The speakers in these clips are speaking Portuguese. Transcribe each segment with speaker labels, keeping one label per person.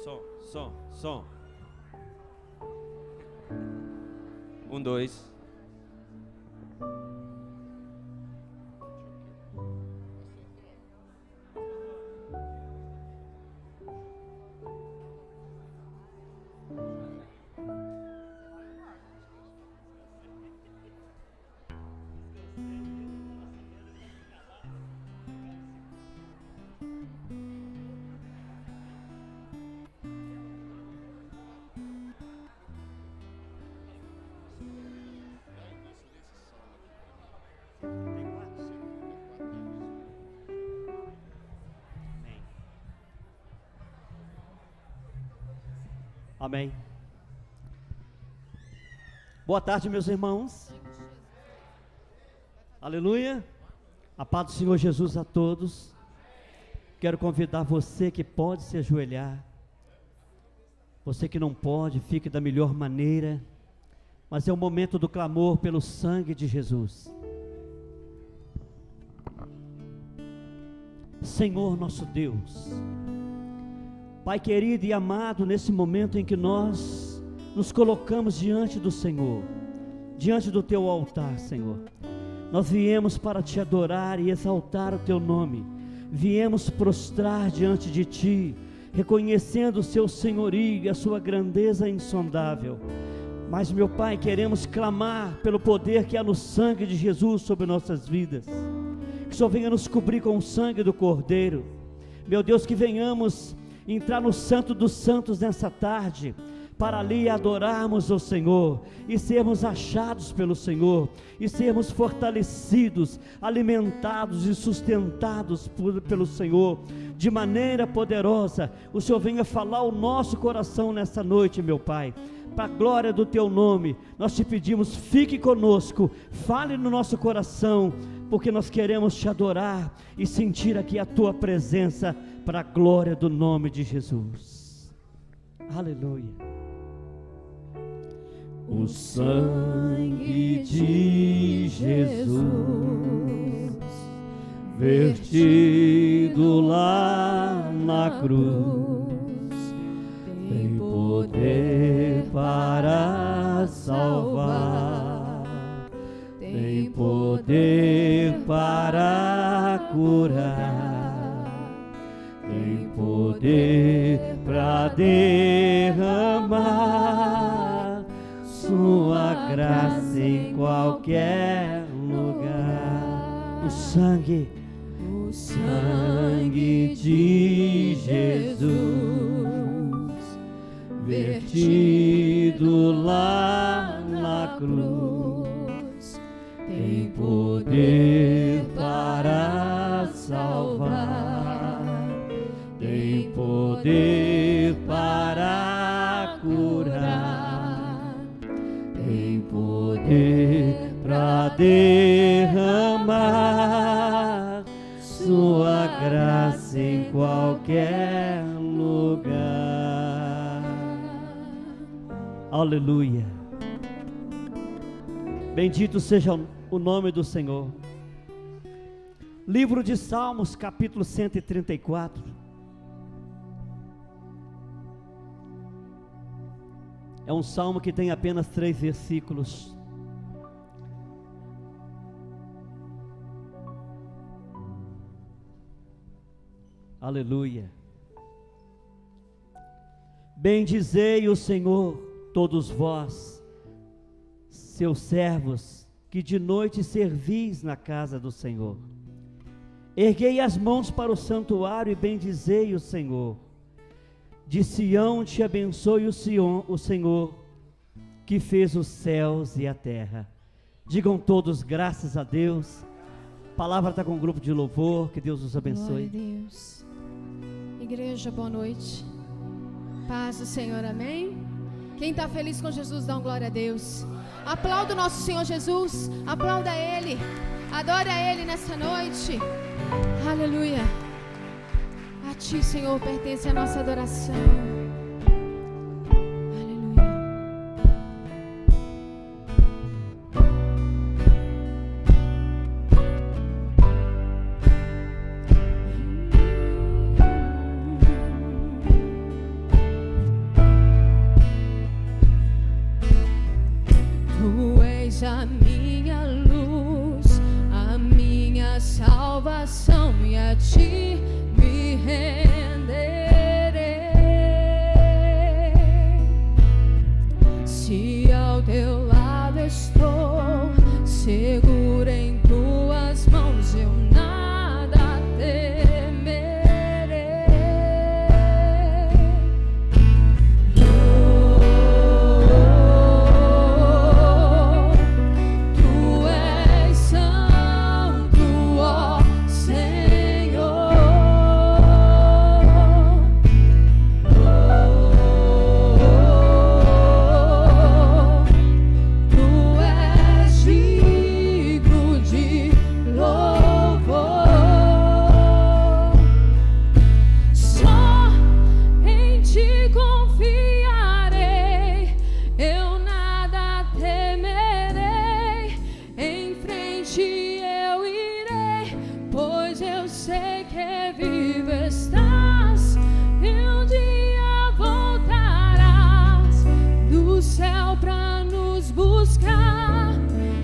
Speaker 1: Som. 1, 2.
Speaker 2: Amém. Boa tarde, meus irmãos. Aleluia. A paz do Senhor Jesus a todos. Quero convidar você que pode se ajoelhar. Você que não pode, fique da melhor maneira. Mas é o momento do clamor pelo sangue de Jesus. Senhor nosso Deus, Pai querido e amado, nesse momento em que nós nos colocamos diante do Senhor, diante do Teu altar, Senhor, nós viemos para Te adorar e exaltar o Teu nome, viemos prostrar diante de Ti, reconhecendo o Seu senhorio e a Sua grandeza insondável. Mas, meu Pai, queremos clamar pelo poder que há no sangue de Jesus sobre nossas vidas, que só venha nos cobrir com o sangue do Cordeiro. Meu Deus, que venhamos entrar no Santo dos Santos nessa tarde, para ali adorarmos o Senhor, e sermos achados pelo Senhor, e sermos fortalecidos, alimentados e sustentados pelo Senhor, de maneira poderosa. O Senhor venha falar o nosso coração nessa noite, meu Pai, para a glória do Teu nome. Nós Te pedimos, fique conosco, fale no nosso coração, porque nós queremos Te adorar e sentir aqui a Tua presença, para a glória do nome de Jesus. Aleluia. O sangue de Jesus, vertido lá na cruz, tem poder para salvar, tem poder para curar, tem poder para derramar Sua graça em qualquer lugar. O sangue de Jesus, vertido lá na cruz, tem poder para salvar, tem poder para curar, tem poder para derramar Sua graça em qualquer lugar. Aleluia. Bendito seja o nome do Senhor. Livro de Salmos, capítulo 134. É um salmo que tem apenas 3 versículos. Aleluia. Bendizei o Senhor, todos vós, seus servos, que de noite servis na casa do Senhor. Erguei as mãos para o santuário e bendizei o Senhor. De Sião te abençoe o Senhor, que fez os céus e a terra. Digam todos graças a Deus. A palavra está com um grupo de louvor. Que Deus os abençoe.
Speaker 3: Glória a Deus. Igreja, boa noite. Paz do Senhor, amém? Quem está feliz com Jesus, dá um glória a Deus. Aplauda o nosso Senhor Jesus. Aplauda Ele. Adore a Ele nessa noite. Aleluia. A Ti, Senhor, pertence a nossa adoração. Aleluia. és a minha luz, a minha salvação, e a ti me renderei. Se ao teu lado estou, seguro em tuas mãos, eu nada temerei. Tu és santo, ó Senhor. Tu és digno de louvor. Só em ti confiarei, eu nada temerei. Em frente eu irei, pois eu sei que vivo estás, e um dia voltarás do céu pra nos buscar,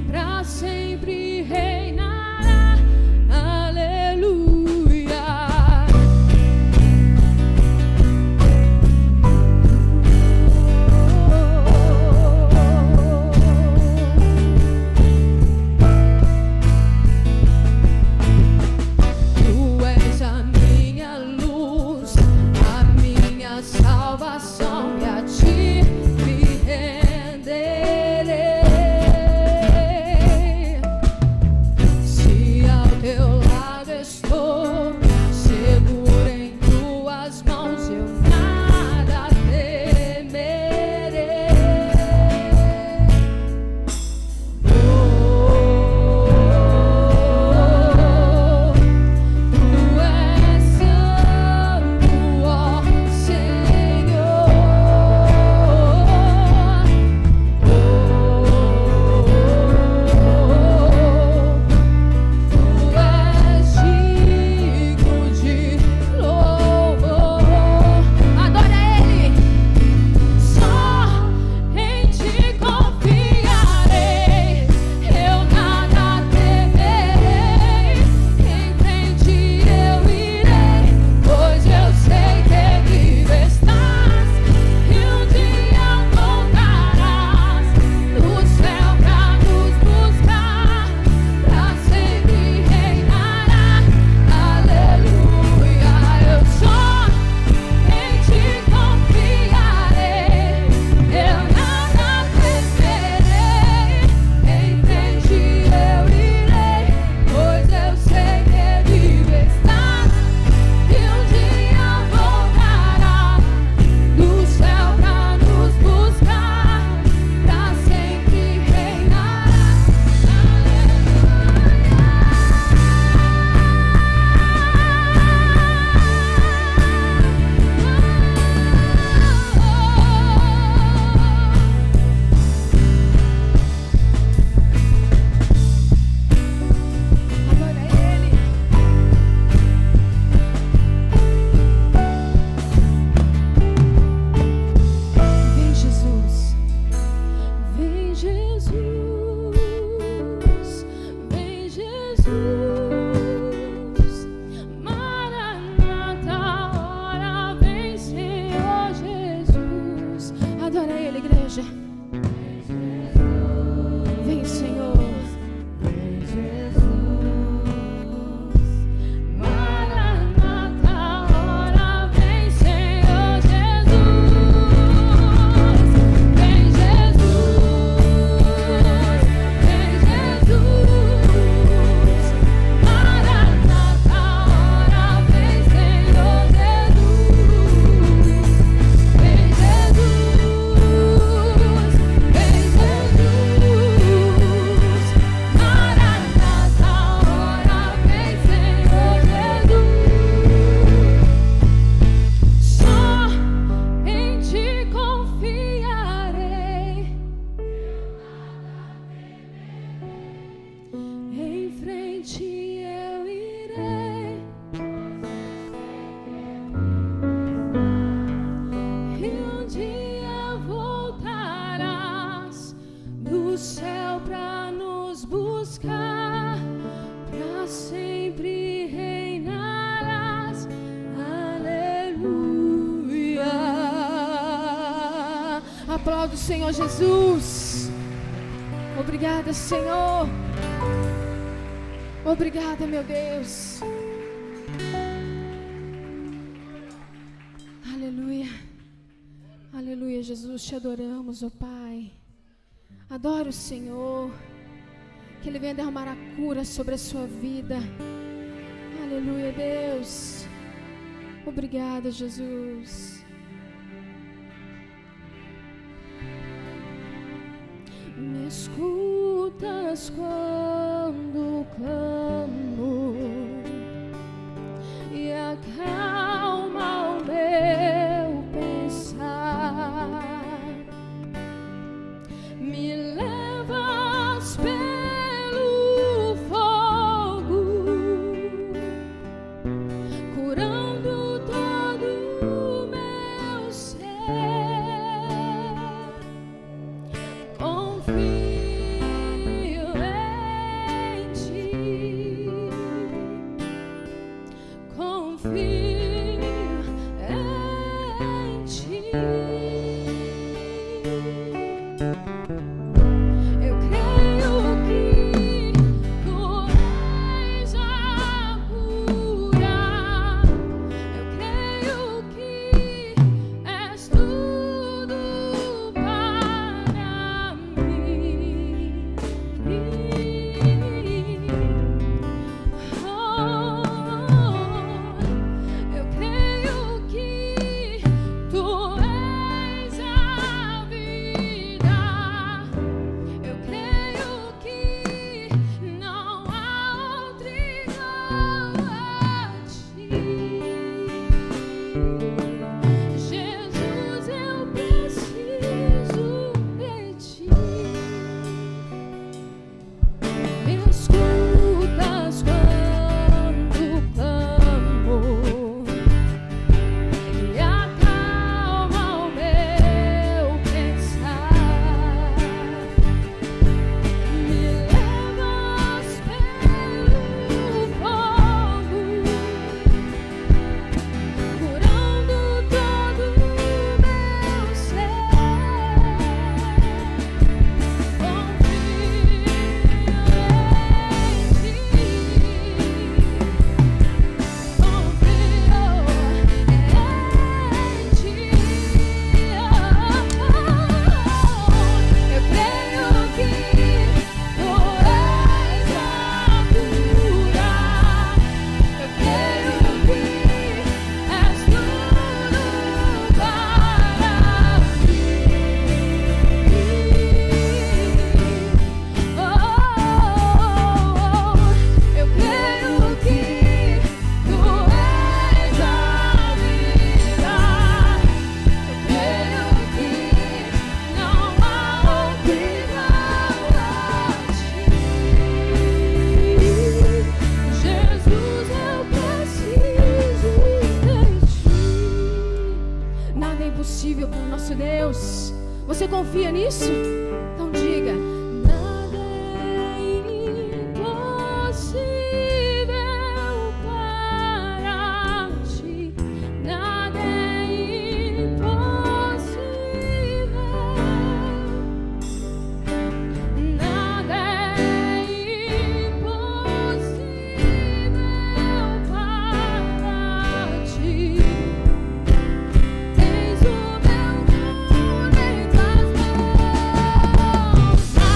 Speaker 3: pra sempre reinará. Aleluia. Tu és a minha luz, a minha salvação, e a ti me renderei. Se ao teu lado estou, seguro em tuas mãos, eu nada temerei. Tu és santo, ó Senhor. Tu és digno de louvor. Adora Ele. Só em ti confiarei, eu nada temerei. Em frente eu irei, pois eu sei que vivo estás, e um dia voltarás do céu pra nos buscar, pra sempre reinará. Aleluia. Eu só em ti confiarei, eu nada temerei. Em frente eu irei, pois eu sei que vivo estás, e um dia voltarás do céu pra nos buscar, pra sempre reinará. Adora Ele. Vem Jesus, vem Jesus, vem Jesus. Maranata, hora vem, Senhor Jesus. Adora Ele, igreja. Vem, Senhor. Maranata, hora vem, Senhor Jesus. Vem, Jesus. Vem, Jesus. Maranata, hora vem, Senhor Jesus. Vem, Jesus. Aplauda o Senhor Jesus. Obrigada, Senhor. Obrigada, meu Deus. Aleluia. Aleluia, Jesus, te adoramos, ó Pai. Adore o Senhor. Que Ele venha derramar a cura sobre a sua vida. Aleluia, Deus. Obrigada, Jesus. Me escutas quando clamo e acalma o meu pensar. Me levas pelo fogo, curando todo o meu ser. Confio em ti, confio em ti. Eu creio que tu és a cura. Eu creio que és tudo para mim. Eu creio que tu és a vida. Eu creio que não há outro igual a ti. Jesus, eu preciso de ti. Me escutas quando clamo e acalma o meu pensar. Me levas pelo fogo, curando todo o meu ser. Confio Eu creio que tu és a cura. Eu creio que és tudo para mim. Eu creio que tu és a vida. Eu creio que não há outro igual a ti. Jesus, eu preciso de ti. Nada é impossível para o nosso Deus. Você confia nisso? Então diga: nada é impossível para ti. Nada é impossível. Nada é impossível para ti. Tens o meu mundo em tuas mãos.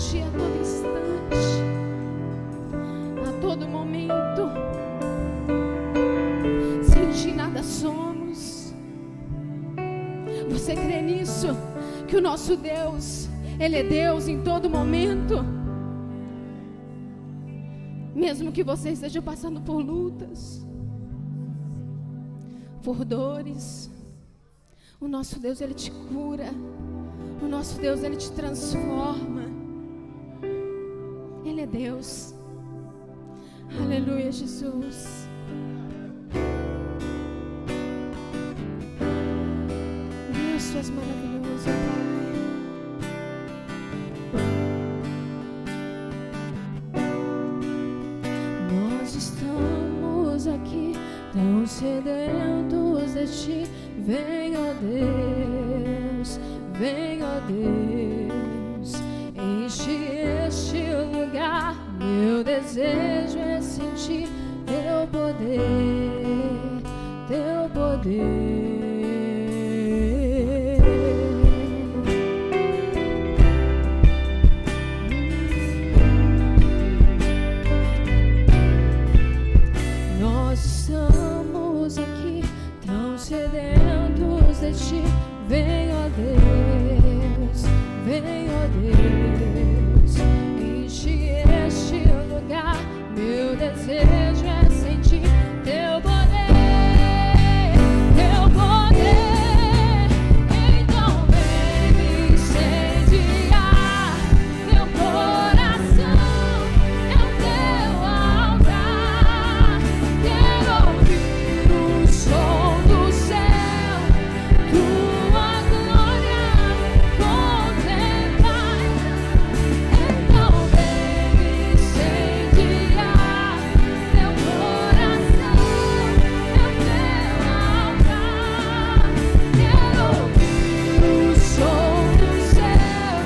Speaker 3: Ti a todo instante, a todo momento. Sem Ti nada somos. Você crê nisso? Que o nosso Deus, Ele é Deus em todo momento? Mesmo que você esteja passando por lutas, por dores, o nosso Deus, Ele te cura. O nosso Deus, Ele te transforma. Ele é Deus. Aleluia, Jesus. Deus, Tu és maravilhoso, Pai. Nós estamos aqui tão sedentos de Ti. Vem, ó Deus, vem, ó Deus, enche este lugar. Meu desejo é sentir Teu poder, Teu poder. Nós estamos aqui tão sedentos de Ti. Vem, ó Deus, vem, ó Deus, enche este lugar. Meu desejo é sentir Teu poder, Teu poder. Então vem me incendiar. Meu coração é o Teu altar. Quero ouvir o som do céu, Tua glória contemplar. Então vem me incendiar. Meu coração é o Teu altar. Quero ouvir o som do céu,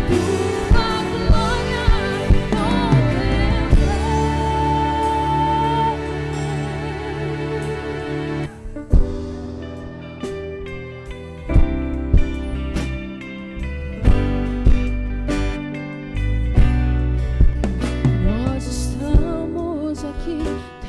Speaker 3: Tua glória contemplar. Nós estamos aqui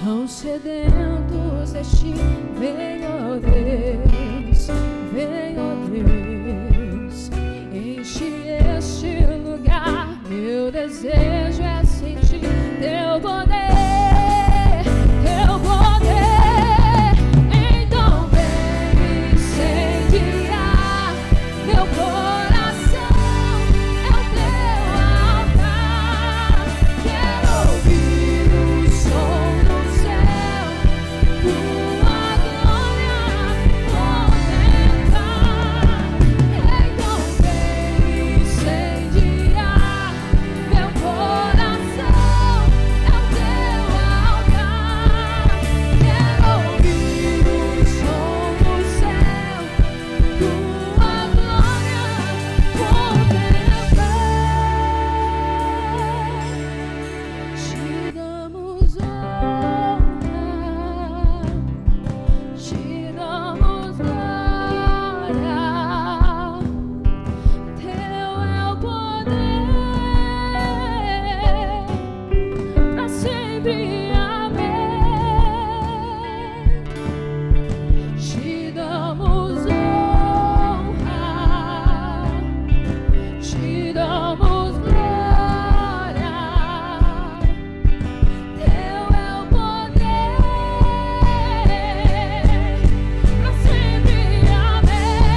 Speaker 3: tão sedentos de Ti. Vem, ó Deus, vem, ó Deus, enche este lugar. Meu desejo é sentir Teu poder, Teu poder. Então vem me incendiar. Meu coração é o Teu altar. Quero ouvir o som do céu, Tua glória contemplar. Então vem me incendiar. Meu coração é o Teu altar. Quero ouvir o som do céu, Tua glória contemplar. Te damos honra, Te damos glória. Teu é o poder pra sempre. Amém. Te damos honra, Te damos glória. Teu é o poder pra sempre. Amém.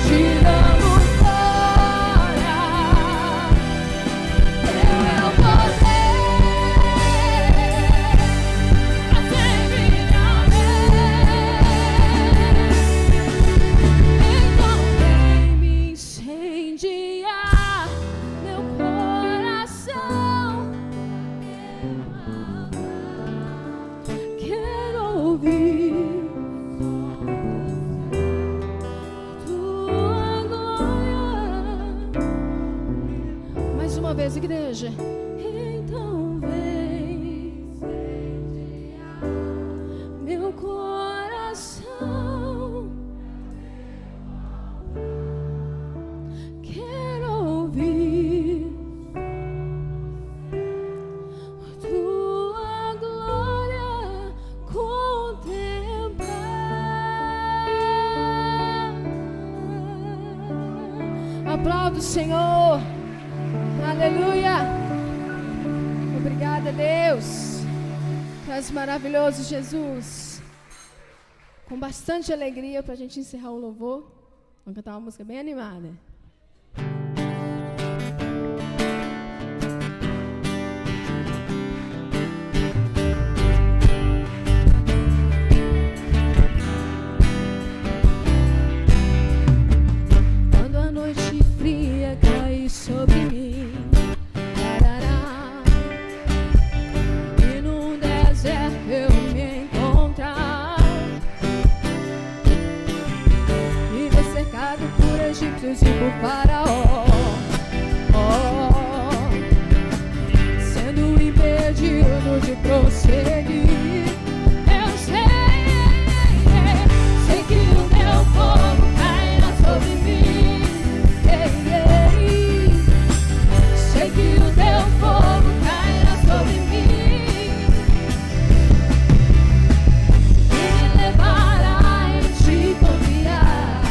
Speaker 3: Te damos honra, Te damos glória. Teu é o poder pra sempre. Amém. Então vem me incendiar. Meu coração quero ouvir Tua glória. Mais uma vez, igreja. Então vem incendiar meu coração. Aplauda o Senhor. Aleluia. Obrigada, Deus. Tu és maravilhoso, Jesus. Com bastante alegria para a gente encerrar o louvor. Vamos cantar uma música bem animada.
Speaker 4: Quando a noite fria cai sobre mim, tarará, e num deserto eu me encontrar, e ver cercado por egípcios e por faraó, sendo impedido de prosseguir. Eu sei que o meu fogo cairá sobre mim. Sei que o teu fogo cairá sobre mim e me levará em te confiar,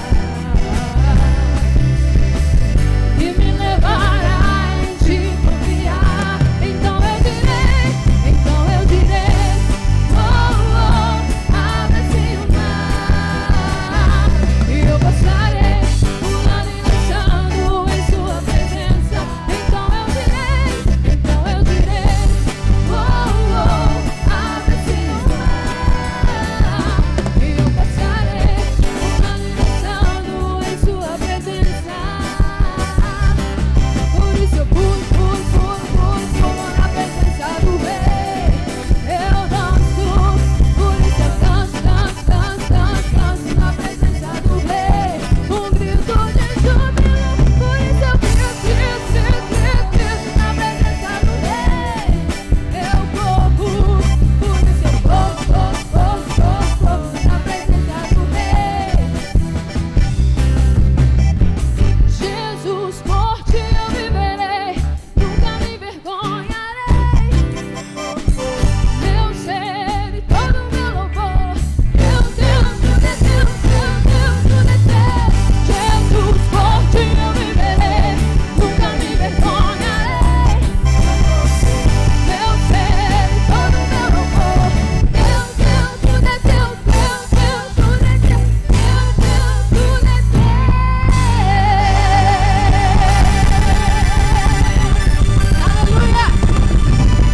Speaker 4: e me levará em te confiar. Então eu direi, oh, oh, abre-se o mar, e eu passarei pulando e dançando em sua presença. Então eu direi, oh, oh, abre-se o mar, e eu passarei pulando e dançando em sua presença. Por isso eu pulo na presença do Rei. Eu danço, por isso eu danço na presença do Rei. Um grito de júbilo, por isso eu grito na presença do Rei. Eu corro, por isso eu corro na presença do Rei. Jesus, por ti eu viverei, nunca me envergonharei. Meu ser e todo meu louvor, Deus, Deus, Deus, Deus, Jesus, por ti eu viverei, nunca me envergonharei. Meu ser e todo meu louvor, Deus, Deus, tudo é teu, Deus, Deus, tudo é teu, Deus, Deus, tudo é teu. Aleluia!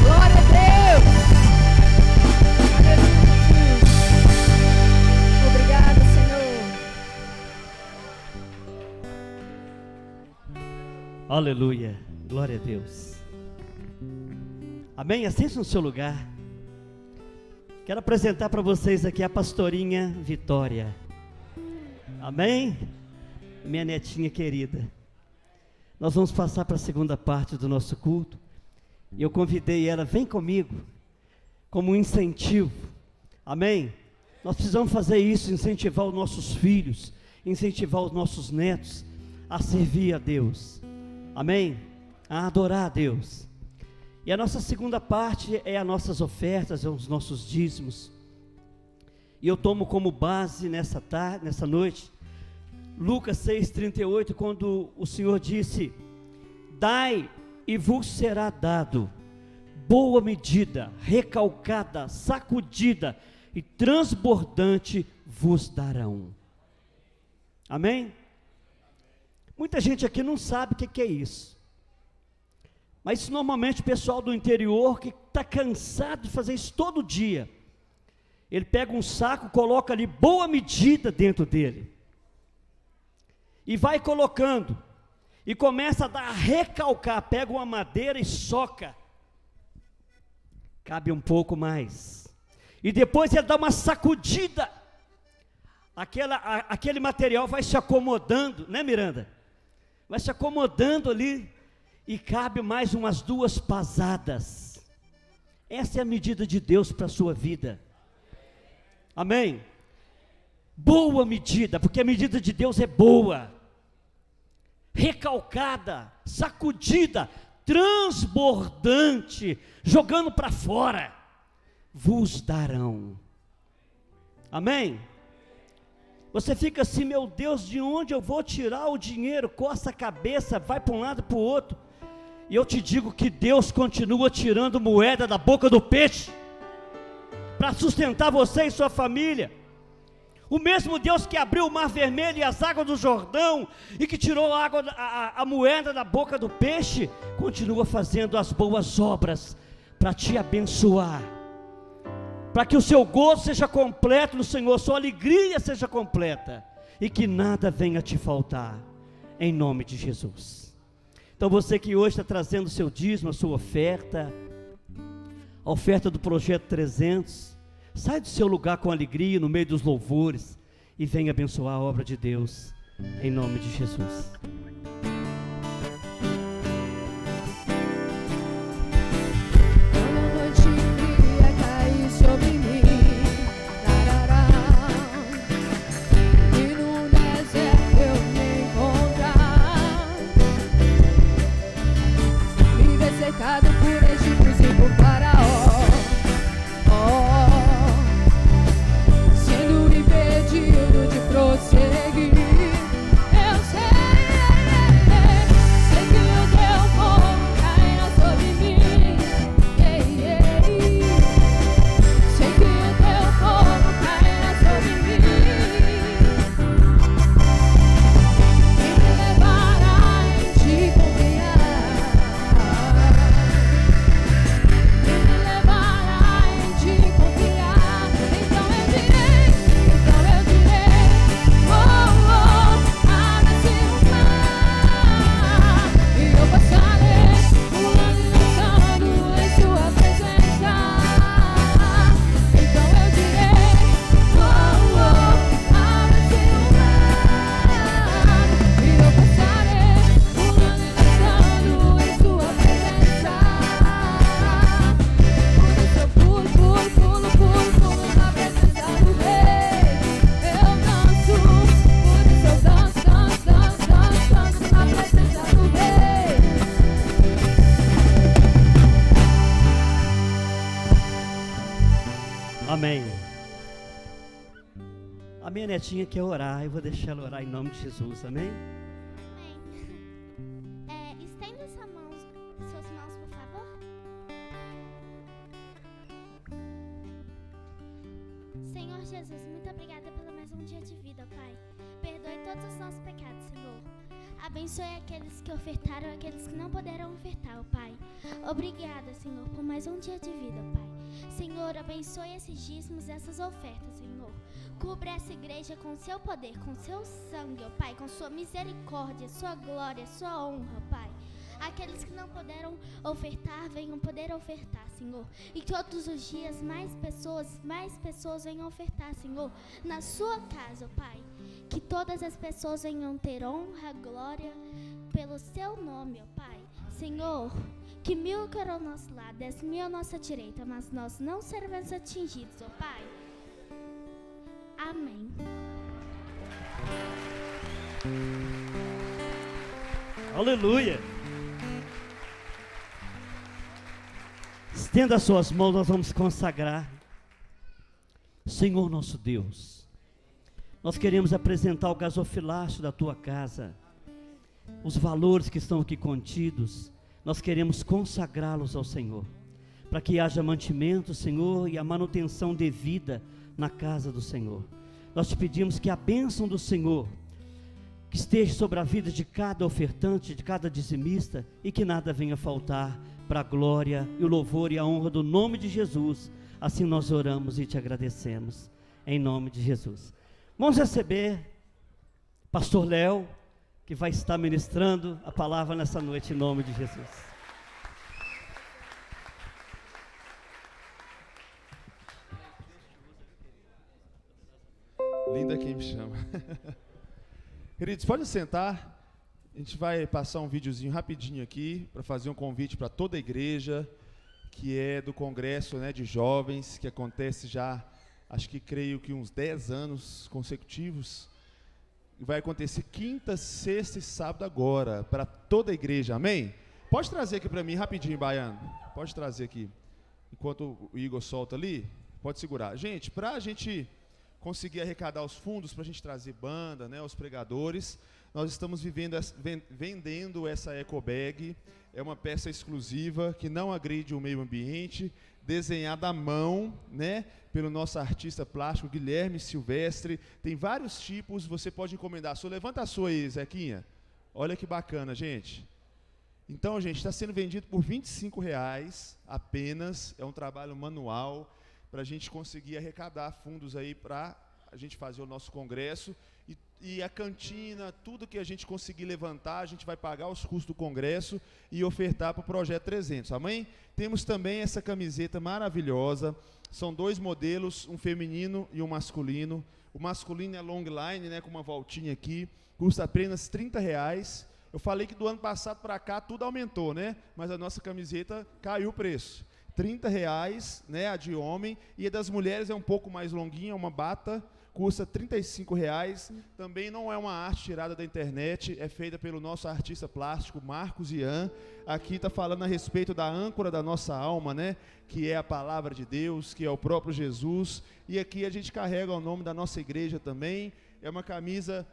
Speaker 4: Glória a Deus! Obrigada, Senhor.
Speaker 2: Aleluia, glória a Deus. Amém? Assente no seu lugar. Quero apresentar para vocês aqui a pastorinha Vitória. Amém? Minha netinha querida. Nós vamos passar para a segunda parte do nosso culto. E eu convidei ela, vem comigo, como um incentivo. Amém? Nós precisamos fazer isso, incentivar os nossos filhos, incentivar os nossos netos a servir a Deus. Amém? A adorar a Deus. E a nossa segunda parte é as nossas ofertas, é os nossos dízimos. E eu tomo como base nessa noite, Lucas 6,38, quando o Senhor disse: dai e vos será dado, boa medida, recalcada, sacudida e transbordante vos darão. Amém? Muita gente aqui não sabe o que é isso. Mas isso normalmente o pessoal do interior que está cansado de fazer isso todo dia. Ele pega um saco, coloca ali boa medida dentro dele. E vai colocando. E começa a recalcar, pega uma madeira e soca. Cabe um pouco mais. E depois ele dá uma sacudida. Aquele material vai se acomodando, né, Miranda? Vai se acomodando ali. E cabe mais umas 2 pasadas. Essa é a medida de Deus para a sua vida. Amém? Boa medida, porque a medida de Deus é boa. Recalcada, sacudida, transbordante, jogando para fora, vos darão. Amém? Você fica assim, meu Deus, de onde eu vou tirar o dinheiro? Coça a cabeça, vai para um lado e para o outro. E eu te digo que Deus continua tirando moeda da boca do peixe, para sustentar você e sua família. O mesmo Deus que abriu o mar vermelho e as águas do Jordão, e que tirou a moeda da boca do peixe, continua fazendo as boas obras, para te abençoar, para que o seu gozo seja completo no Senhor, sua alegria seja completa, e que nada venha te faltar, em nome de Jesus. Então você que hoje está trazendo o seu dízimo, a sua oferta, a oferta do Projeto 300, sai do seu lugar com alegria, no meio dos louvores, e venha abençoar a obra de Deus, em nome de Jesus. Amém. A minha netinha quer orar, eu vou deixar ela orar em nome de Jesus, amém?
Speaker 5: Amém. Estenda suas mãos, por favor. Senhor Jesus, muito obrigada pelo mais um dia de vida, Pai. Perdoe todos os nossos pecados, Senhor. Abençoe aqueles que ofertaram e aqueles que não puderam ofertar, Pai. Obrigada, Senhor, por mais um dia de vida, Pai. Senhor, abençoe esses dízimos e essas ofertas, Senhor. Cubra essa igreja com seu poder, com seu sangue, ó Pai, com sua misericórdia, sua glória, sua honra, Pai. Aqueles que não puderam ofertar, venham poder ofertar, Senhor. E todos os dias mais pessoas venham ofertar, Senhor, na sua casa, ó Pai. Que todas as pessoas venham ter honra, glória pelo seu nome, ó Pai. Senhor, que 1000 cairão ao nosso lado, 10.000 à nossa direita, mas nós não seremos atingidos, ó Pai. Amém.
Speaker 2: Aleluia. Estenda as suas mãos, nós vamos consagrar. Senhor nosso Deus, nós queremos apresentar o gasofilácio da tua casa, os valores que estão aqui contidos, nós queremos consagrá-los ao Senhor, para que haja mantimento, Senhor, e a manutenção devida na casa do Senhor. Nós te pedimos que a bênção do Senhor, que esteja sobre a vida de cada ofertante, de cada dizimista, e que nada venha faltar, para a glória e o louvor e a honra do nome de Jesus. Assim nós oramos e te agradecemos, em nome de Jesus. Vamos receber Pastor Léo, que vai estar ministrando a palavra nessa noite, em nome de Jesus.
Speaker 6: Linda quem me chama. Queridos, pode sentar. A gente vai passar um videozinho rapidinho aqui para fazer um convite para toda a igreja, que é do congresso, né, de jovens, que acontece já, acho que creio que uns 10 anos consecutivos. E vai acontecer quinta, sexta e sábado agora, para toda a igreja, amém? Pode trazer aqui para mim rapidinho, Baiano. Pode trazer aqui. Enquanto o Igor solta ali, pode segurar. Gente, para a gente conseguir arrecadar os fundos para a gente trazer banda, né, os pregadores, nós estamos vendendo essa ecobag. É uma peça exclusiva que não agride o meio ambiente, desenhada à mão, né, pelo nosso artista plástico Guilherme Silvestre. Tem vários tipos, você pode encomendar a sua. Levanta a sua aí, Zequinha. Olha que bacana, gente. Então, gente, está sendo vendido por R$25 apenas. É um trabalho manual para a gente conseguir arrecadar fundos aí para a gente fazer o nosso congresso. E a cantina, tudo que a gente conseguir levantar, a gente vai pagar os custos do congresso e ofertar para o Projeto 300. Amém? Temos também essa camiseta maravilhosa. São 2 modelos, um feminino e um masculino. O masculino é long line, né, com uma voltinha aqui. Custa apenas R$30. Eu falei que do ano passado para cá tudo aumentou, né? Mas a nossa camiseta caiu o preço. R$30, né, a de homem. E a das mulheres é um pouco mais longuinha, uma bata. Custa R$35, também não é uma arte tirada da internet, é feita pelo nosso artista plástico, Marcos Ian. Aqui está falando a respeito da âncora da nossa alma, né? Que é a palavra de Deus, que é o próprio Jesus. E aqui a gente carrega o nome da nossa igreja também. É uma camisa...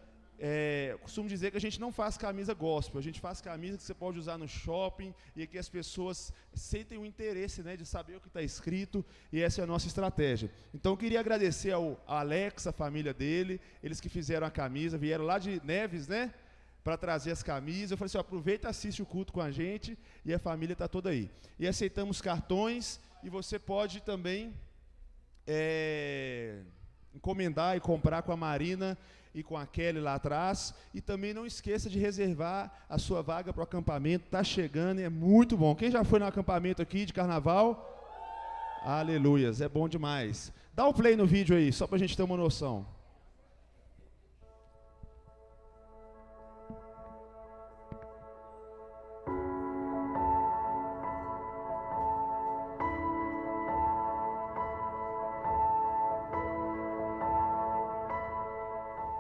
Speaker 6: costumo dizer que a gente não faz camisa gospel, a gente faz camisa que você pode usar no shopping e que as pessoas sentem o interesse, né, de saber o que está escrito, e essa é a nossa estratégia. Então eu queria agradecer ao Alex, a família dele, eles que fizeram a camisa, vieram lá de Neves, né, para trazer as camisas. Eu falei assim, aproveita e assiste o culto com a gente, e a família está toda aí. E aceitamos cartões, e você pode também encomendar e comprar com a Marina e com a Kelly lá atrás. E também não esqueça de reservar a sua vaga para o acampamento. Está chegando e é muito bom. Quem já foi no acampamento aqui de carnaval? Aleluias, é bom demais. Dá um play no vídeo aí, só para a gente ter uma noção.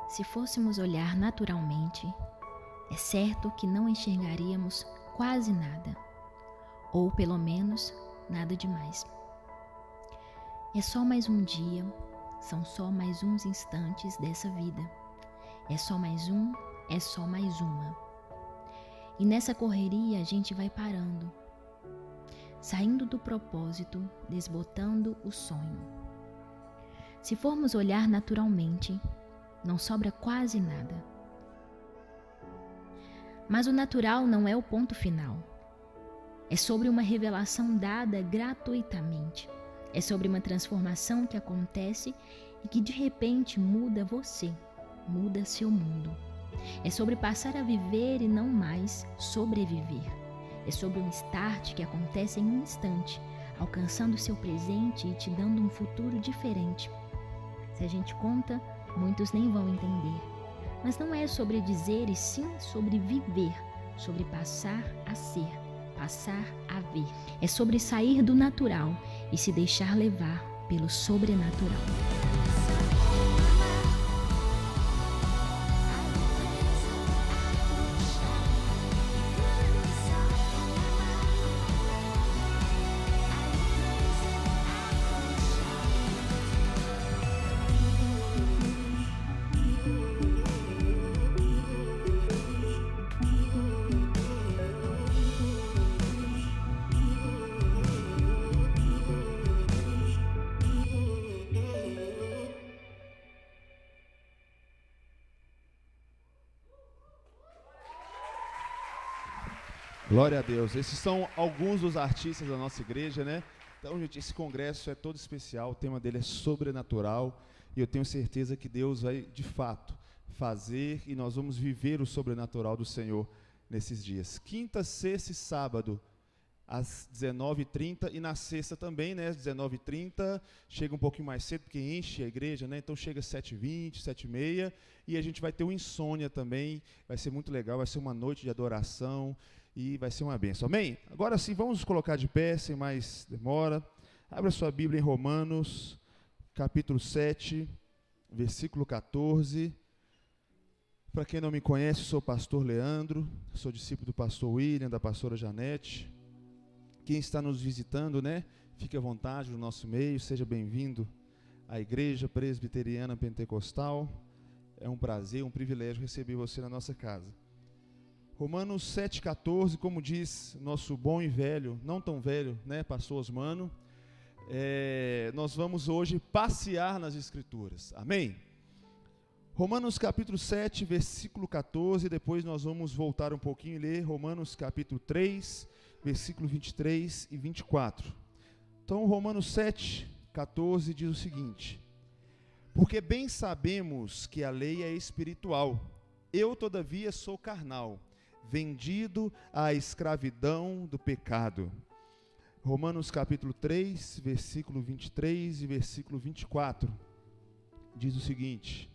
Speaker 7: Se fôssemos olhar naturalmente, é certo que não enxergaríamos quase nada, ou pelo menos nada demais. É só mais um dia, são só mais uns instantes dessa vida. É só mais um, é só mais uma. E nessa correria a gente vai parando, saindo do propósito, desbotando o sonho. Se formos olhar naturalmente, não sobra quase nada. Mas o natural não é o ponto final. É sobre uma revelação dada gratuitamente. É sobre uma transformação que acontece e que de repente muda você, muda seu mundo. É sobre passar a viver e não mais sobreviver. É sobre um start que acontece em um instante, alcançando seu presente e te dando um futuro diferente. Se a gente conta, muitos nem vão entender. Mas não é sobre dizer, e sim sobre viver, sobre passar a ser, passar a ver. É sobre sair do natural e se deixar levar pelo sobrenatural.
Speaker 6: Glória a Deus. Esses são alguns dos artistas da nossa igreja, né? Então, gente, esse congresso é todo especial, o tema dele é sobrenatural, e eu tenho certeza que Deus vai, de fato, fazer, e nós vamos viver o sobrenatural do Senhor nesses dias. Quinta, sexta e sábado, às 19h30, e na sexta também, né, às 19h30, chega um pouquinho mais cedo, porque enche a igreja, né? Então chega às 7h20, 7h30, e a gente vai ter o Insônia também, vai ser muito legal, vai ser uma noite de adoração, e vai ser uma bênção, amém? Agora sim, vamos nos colocar de pé, sem mais demora. Abra sua Bíblia em Romanos, capítulo 7, versículo 14. Para quem não me conhece, sou o pastor Leandro, sou discípulo do pastor William, da pastora Janete. Quem está nos visitando, né? Fique à vontade no nosso meio, seja bem-vindo à Igreja Presbiteriana Pentecostal. É um prazer, um privilégio receber você na nossa casa. Romanos 7,14, como diz nosso bom e velho, não tão velho, né, pastor Osmano, nós vamos hoje passear nas Escrituras. Amém? Romanos capítulo 7, versículo 14, depois nós vamos voltar um pouquinho e ler Romanos capítulo 3, versículo 23 e 24. Então, Romanos 7, 14 diz o seguinte: porque bem sabemos que a lei é espiritual, eu todavia sou carnal, vendido à escravidão do pecado. Romanos capítulo 3, versículo 23 e versículo 24, diz o seguinte: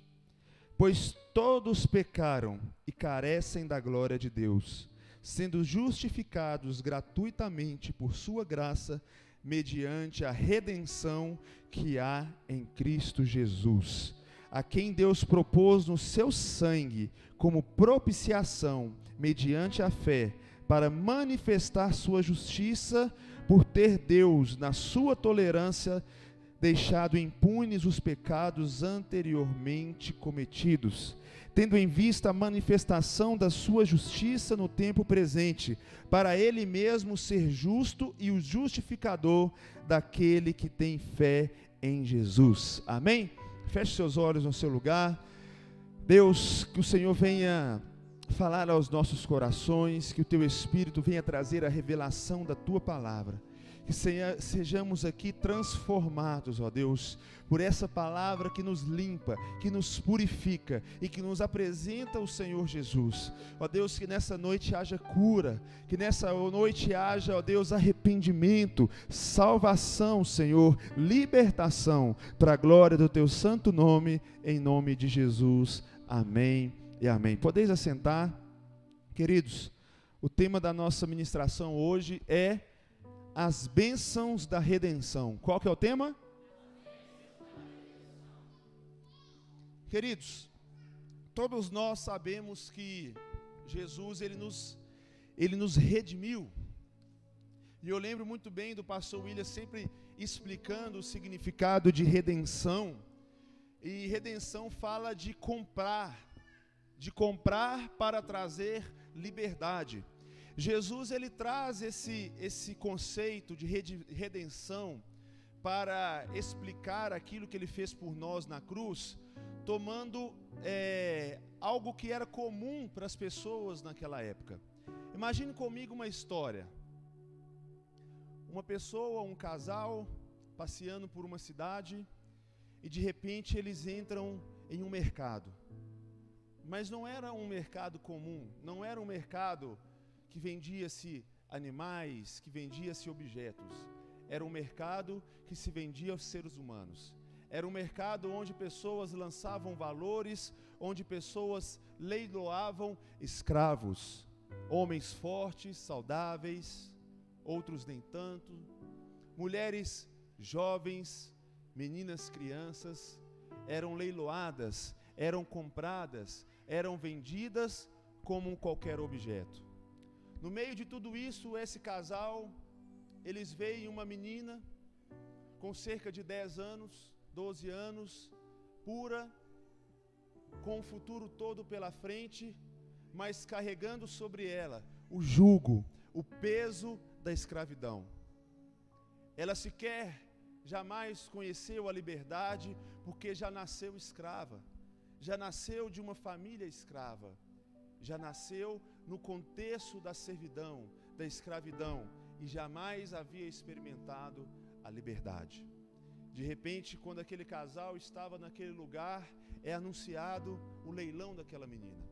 Speaker 6: pois todos pecaram e carecem da glória de Deus, sendo justificados gratuitamente por sua graça, mediante a redenção que há em Cristo Jesus, a quem Deus propôs no seu sangue como propiciação, mediante a fé, para manifestar sua justiça, por ter Deus, na sua tolerância, deixado impunes os pecados anteriormente cometidos, tendo em vista a manifestação da sua justiça no tempo presente, para ele mesmo ser justo e o justificador daquele que tem fé em Jesus. Amém? Feche seus olhos no seu lugar. Deus, que o Senhor venha falar aos nossos corações, que o teu Espírito venha trazer a revelação da tua palavra. Que sejamos aqui transformados, ó Deus, por essa palavra que nos limpa, que nos purifica e que nos apresenta o Senhor Jesus. Ó Deus, que nessa noite haja cura, que nessa noite haja, ó Deus, arrependimento, salvação, Senhor, libertação, para a glória do teu santo nome, em nome de Jesus. Amém e amém. Podeis assentar. Queridos, o tema da nossa ministração hoje é as bênçãos da redenção. Qual que é o tema? Queridos, todos nós sabemos que Jesus, ele nos redimiu. E eu lembro muito bem do pastor William sempre explicando o significado de redenção. E redenção fala de comprar para trazer liberdade. Jesus, ele traz esse conceito de redenção para explicar aquilo que ele fez por nós na cruz, tomando algo que era comum para as pessoas naquela época. Imagine comigo uma história. Uma pessoa, um casal, passeando por uma cidade e de repente eles entram em um mercado. Mas não era um mercado comum, não era um mercado que vendia-se animais, que vendia-se objetos. Era um mercado que se vendia aos seres humanos. Era um mercado onde pessoas lançavam valores, onde pessoas leiloavam escravos, homens fortes, saudáveis, outros nem tanto, mulheres jovens, meninas, crianças, eram leiloadas, eram compradas, eram vendidas como qualquer objeto. No meio de tudo isso, esse casal, eles veem uma menina com cerca de 10 anos, 12 anos, pura, com o futuro todo pela frente, mas carregando sobre ela o jugo, o peso da escravidão. Ela sequer jamais conheceu a liberdade, porque já nasceu escrava, já nasceu de uma família escrava, já nasceu no contexto da servidão, da escravidão, e jamais havia experimentado a liberdade. De repente, quando aquele casal estava naquele lugar, é anunciado o leilão daquela menina.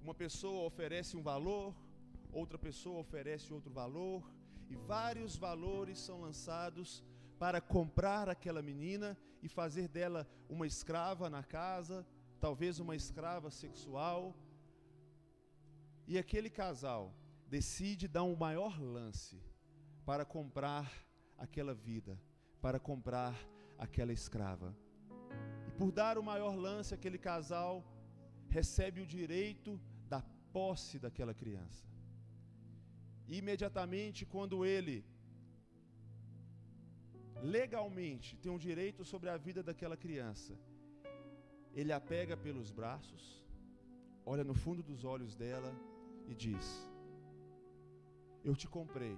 Speaker 6: Uma pessoa oferece um valor, outra pessoa oferece outro valor, e vários valores são lançados para comprar aquela menina e fazer dela uma escrava na casa, talvez uma escrava sexual. E aquele casal decide dar um maior lance para comprar aquela vida, para comprar aquela escrava. E por dar o maior lance, aquele casal recebe o direito da posse daquela criança. E imediatamente, quando ele legalmente tem um direito sobre a vida daquela criança, ele a pega pelos braços, olha no fundo dos olhos dela e diz: eu te comprei,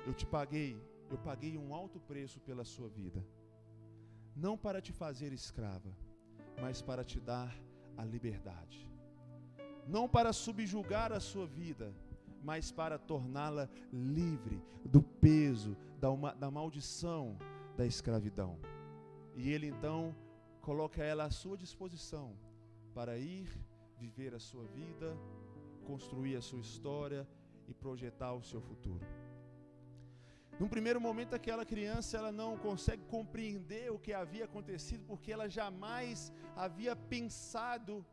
Speaker 6: eu paguei um alto preço pela sua vida, não para te fazer escrava, mas para te dar a liberdade, não para subjugar a sua vida, mas para torná-la livre do peso, da maldição da escravidão. E ele então coloca ela à sua disposição para ir viver a sua vida, construir a sua história e projetar o seu futuro. Num primeiro momento, aquela criança ela não consegue compreender o que havia acontecido, porque ela jamais havia pensado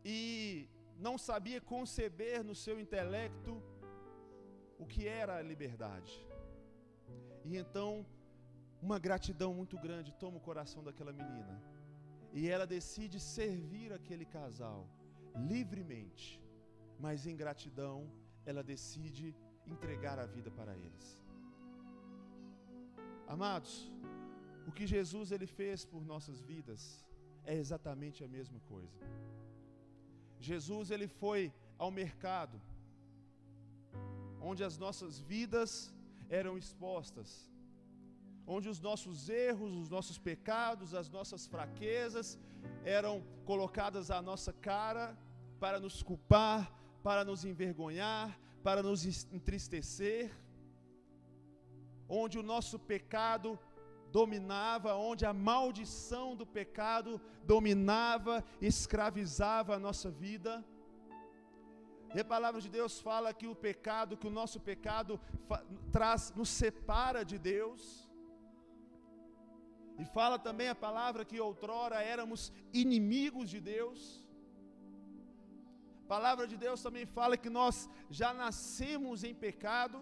Speaker 6: e não sabia conceber no seu intelecto o que era a liberdade. E então, uma gratidão muito grande toma o coração daquela menina, e ela decide servir aquele casal livremente, mas em gratidão ela decide entregar a vida para eles. Amados, o que Jesus ele fez por nossas vidas é exatamente a mesma coisa. Jesus ele foi ao mercado, onde as nossas vidas eram expostas, onde os nossos erros, os nossos pecados, as nossas fraquezas eram colocadas à nossa cara para nos culpar, para nos envergonhar, para nos entristecer, onde o nosso pecado dominava, onde a maldição do pecado dominava, escravizava a nossa vida. E a palavra de Deus fala que o pecado, que o nosso pecado nos separa de Deus. E fala também a palavra que outrora éramos inimigos de Deus. A palavra de Deus também fala que nós já nascemos em pecado,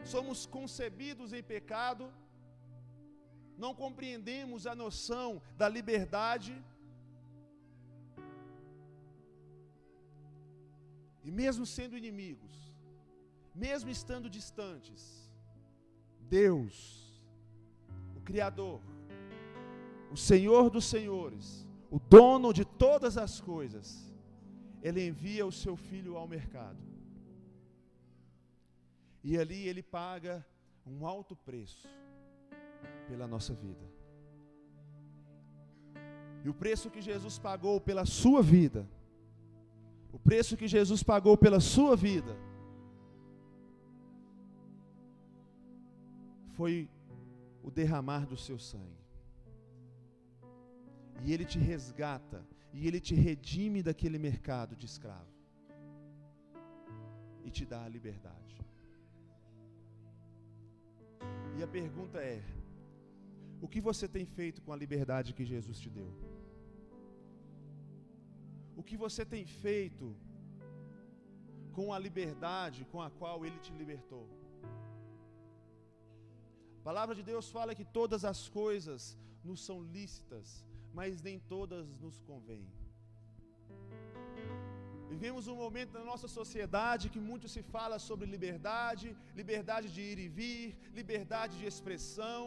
Speaker 6: somos concebidos em pecado, não compreendemos a noção da liberdade. E mesmo sendo inimigos, mesmo estando distantes, Deus, o Criador, o Senhor dos Senhores, o dono de todas as coisas, Ele envia o seu Filho ao mercado. E ali Ele paga um alto preço pela nossa vida. E o preço que Jesus pagou pela sua vida, o preço que Jesus pagou pela sua vida, foi o derramar do seu sangue. E Ele te resgata, e Ele te redime daquele mercado de escravo, e te dá a liberdade. E a pergunta é: o que você tem feito com a liberdade que Jesus te deu? O que você tem feito com a liberdade com a qual Ele te libertou? A palavra de Deus fala que todas as coisas nos são lícitas, mas nem todas nos convêm. Vivemos um momento na nossa sociedade que muito se fala sobre liberdade, liberdade de ir e vir, liberdade de expressão.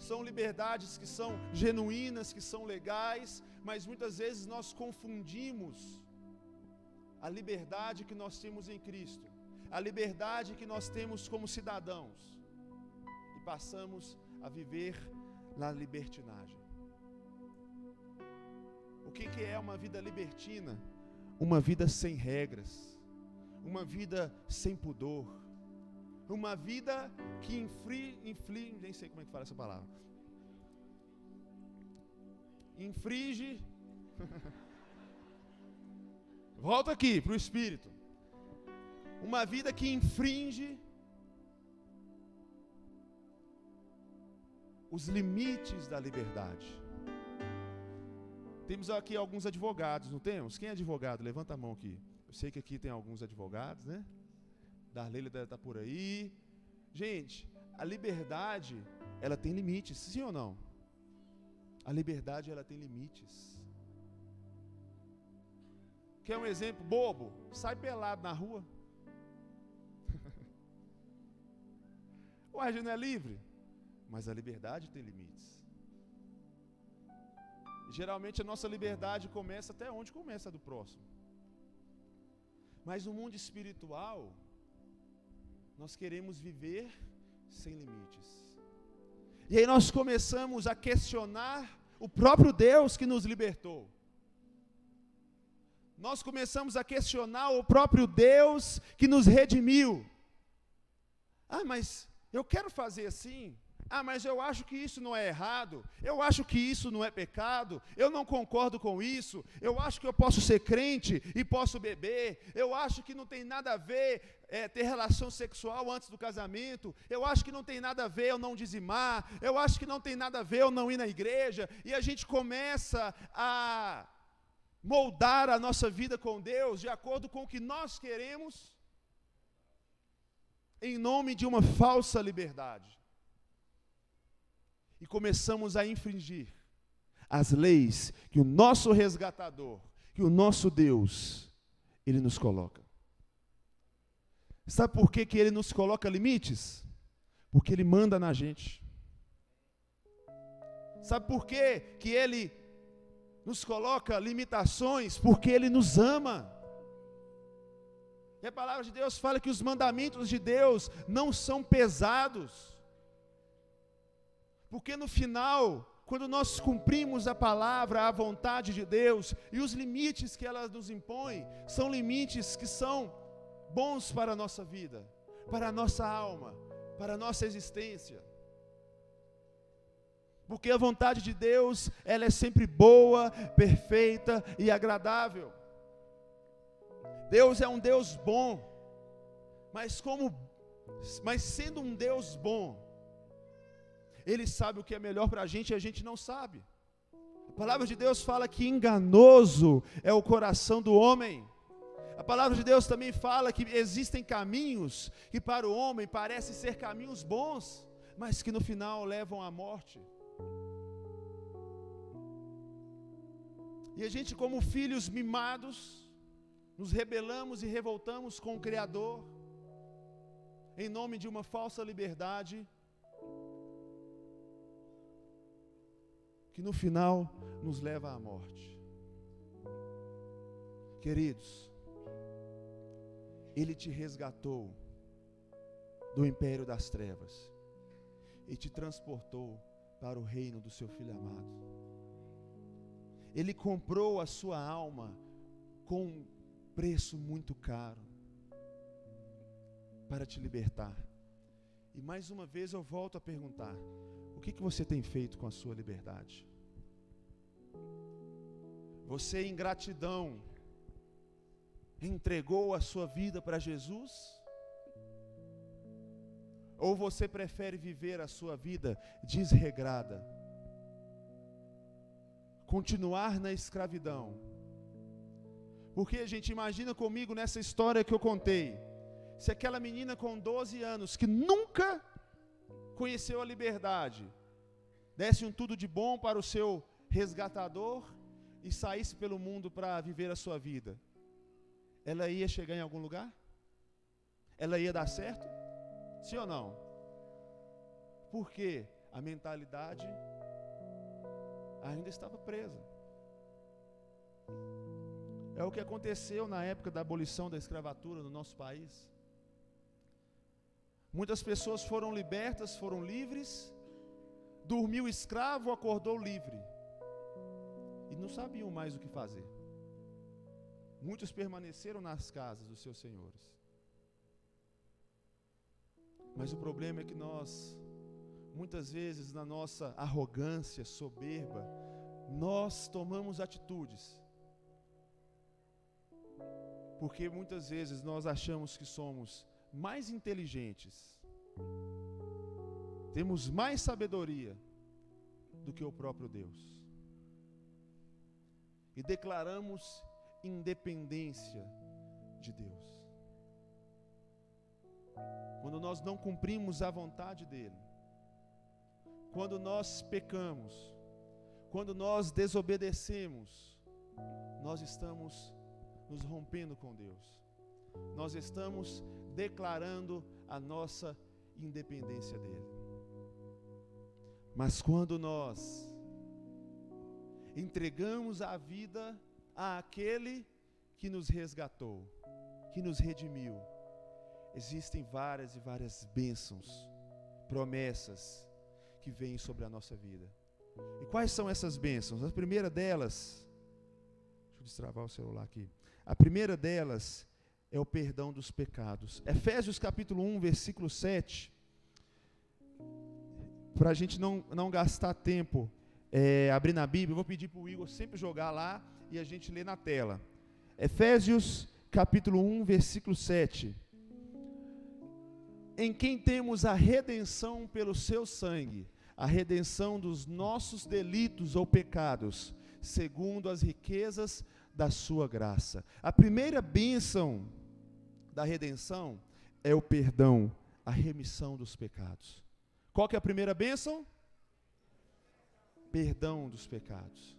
Speaker 6: São liberdades que são genuínas, que são legais, mas muitas vezes nós confundimos a liberdade que nós temos em Cristo, a liberdade que nós temos como cidadãos, e passamos a viver na libertinagem. O que é uma vida libertina? Uma vida sem regras, uma vida sem pudor, uma vida que inflige, nem sei como é que fala essa palavra, infringe, volta aqui para o Espírito, uma vida que infringe os limites da liberdade. Temos aqui alguns advogados, não temos? Quem é advogado? Levanta a mão aqui. Eu sei que aqui tem alguns advogados, né? Darleila deve estar por aí. Gente, a liberdade, ela tem limites, sim ou não? A liberdade, ela tem limites. Quer um exemplo bobo? Sai pelado na rua. Ué, a gente não é livre? Mas a liberdade tem limites. Geralmente a nossa liberdade começa até onde começa a do próximo. Mas no mundo espiritual, nós queremos viver sem limites. E aí nós começamos a questionar o próprio Deus que nos libertou. Nós começamos a questionar o próprio Deus que nos redimiu. Ah, mas eu quero fazer assim. Ah, mas eu acho que isso não é errado. Eu acho que isso não é pecado. Eu não concordo com isso. Eu acho que eu posso ser crente e posso beber. Eu acho que não tem nada a ver ter relação sexual antes do casamento. Eu acho que não tem nada a ver eu não dizimar. Eu acho que não tem nada a ver eu não ir na igreja. E a gente começa a moldar a nossa vida com Deus de acordo com o que nós queremos, em nome de uma falsa liberdade. E começamos a infringir as leis que o nosso resgatador, que o nosso Deus, Ele nos coloca. Sabe por que Ele nos coloca limites? Porque Ele manda na gente. Sabe por que Ele nos coloca limitações? Porque Ele nos ama. E a palavra de Deus fala que os mandamentos de Deus não são pesados. Porque no final, quando nós cumprimos a palavra, a vontade de Deus, e os limites que ela nos impõe, são limites que são bons para a nossa vida, para a nossa alma, para a nossa existência. Porque a vontade de Deus, ela é sempre boa, perfeita e agradável. Deus é um Deus bom, mas sendo um Deus bom, Ele sabe o que é melhor para a gente e a gente não sabe. A palavra de Deus fala que enganoso é o coração do homem. A palavra de Deus também fala que existem caminhos que para o homem parecem ser caminhos bons, mas que no final levam à morte. E a gente, como filhos mimados, nos rebelamos e revoltamos com o Criador, em nome de uma falsa liberdade, que no final nos leva à morte. Queridos, Ele te resgatou do império das trevas e te transportou para o reino do seu Filho amado. Ele comprou a sua alma com um preço muito caro para te libertar. E mais uma vez eu volto a perguntar: o que você tem feito com a sua liberdade? Você, em gratidão, entregou a sua vida para Jesus? Ou você prefere viver a sua vida desregrada? Continuar na escravidão? Porque, gente, imagina comigo nessa história que eu contei. Se aquela menina com 12 anos, que nunca conheceu a liberdade, desse um tudo de bom para o seu resgatador e saísse pelo mundo para viver a sua vida, ela ia chegar em algum lugar? Ela ia dar certo? Sim ou não? Porque a mentalidade ainda estava presa. É o que aconteceu na época da abolição da escravatura no nosso país. Muitas pessoas foram libertas, foram livres, dormiu escravo, acordou livre, e não sabiam mais o que fazer. Muitos permaneceram nas casas dos seus senhores. Mas o problema é que nós, muitas vezes, na nossa arrogância, soberba, nós tomamos atitudes, porque muitas vezes nós achamos que somos mais inteligentes, temos mais sabedoria do que o próprio Deus, e declaramos independência de Deus. Quando nós não cumprimos a vontade dEle, quando nós pecamos, quando nós desobedecemos, nós estamos nos rompendo com Deus. Nós estamos declarando a nossa independência dEle. Mas quando nós entregamos a vida àquele que nos resgatou, que nos redimiu, existem várias e várias bênçãos, promessas que vêm sobre a nossa vida. E quais são essas bênçãos? A primeira delas, deixa eu destravar o celular aqui. A primeira delas é o perdão dos pecados. Efésios capítulo 1, versículo 7. Para a gente não gastar tempo abrindo a Bíblia, eu vou pedir para o Igor sempre jogar lá e a gente lê na tela. Efésios capítulo 1, versículo 7. Em quem temos a redenção pelo seu sangue, a redenção dos nossos delitos ou pecados, segundo as riquezas da sua graça. A primeira bênção da redenção é o perdão, a remissão dos pecados. Qual que é a primeira bênção? Perdão dos pecados.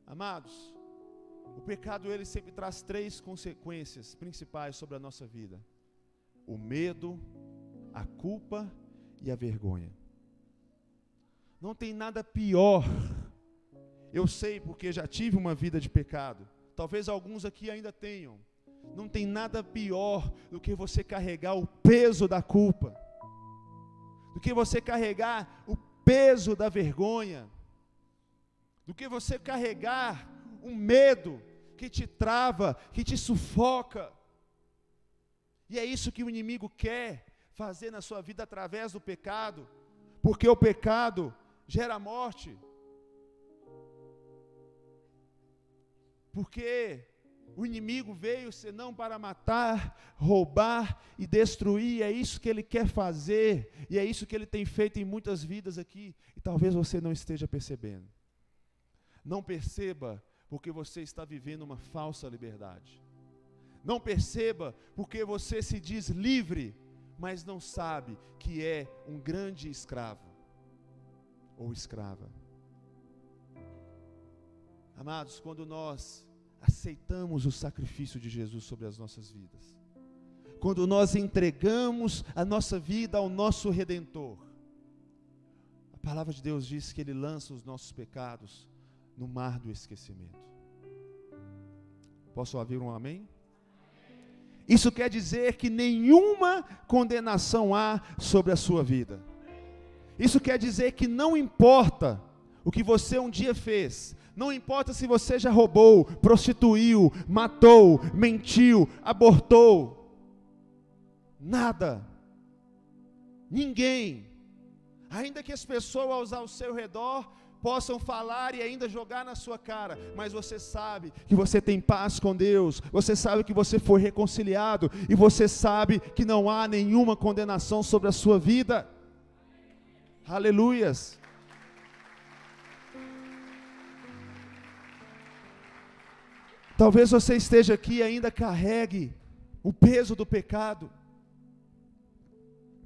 Speaker 6: Amados, o pecado ele sempre traz 3 consequências principais sobre a nossa vida: o medo, a culpa e a vergonha. Não tem nada pior. Eu sei porque já tive uma vida de pecado. Talvez alguns aqui ainda tenham. Não tem nada pior do que você carregar o peso da culpa, do que você carregar o peso da vergonha, do que você carregar um medo que te trava, que te sufoca. E é isso que o inimigo quer fazer na sua vida através do pecado, porque o pecado gera morte. Porque o inimigo veio senão para matar, roubar e destruir. É isso que ele quer fazer, e é isso que ele tem feito em muitas vidas aqui, e talvez você não esteja percebendo. Não perceba porque você está vivendo uma falsa liberdade. Não perceba porque você se diz livre, mas não sabe que é um grande escravo ou escrava. Amados, quando nós aceitamos o sacrifício de Jesus sobre as nossas vidas, quando nós entregamos a nossa vida ao nosso Redentor, a palavra de Deus diz que Ele lança os nossos pecados no mar do esquecimento. Posso ouvir um amém? Isso quer dizer que nenhuma condenação há sobre a sua vida. Isso quer dizer que não importa o que você um dia fez, não importa se você já roubou, prostituiu, matou, mentiu, abortou, nada, ninguém, ainda que as pessoas ao seu redor possam falar e ainda jogar na sua cara, mas você sabe que você tem paz com Deus, você sabe que você foi reconciliado, e você sabe que não há nenhuma condenação sobre a sua vida. Aleluias. Talvez você esteja aqui e ainda carregue o peso do pecado.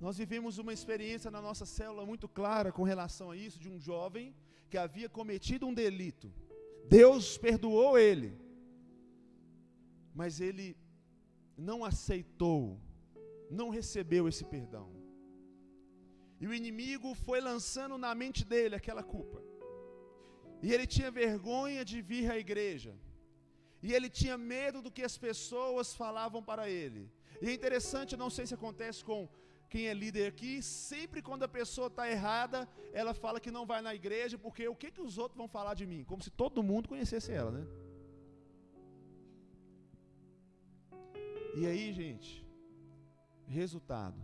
Speaker 6: Nós vivemos uma experiência na nossa célula muito clara com relação a isso, de um jovem que havia cometido um delito. Deus perdoou ele, mas ele não aceitou, não recebeu esse perdão. E o inimigo foi lançando na mente dele aquela culpa. E ele tinha vergonha de vir à igreja. E ele tinha medo do que as pessoas falavam para ele. E é interessante, não sei se acontece com quem é líder aqui, sempre quando a pessoa está errada, ela fala que não vai na igreja, porque o que os outros vão falar de mim? Como se todo mundo conhecesse ela, né? E aí, gente, resultado,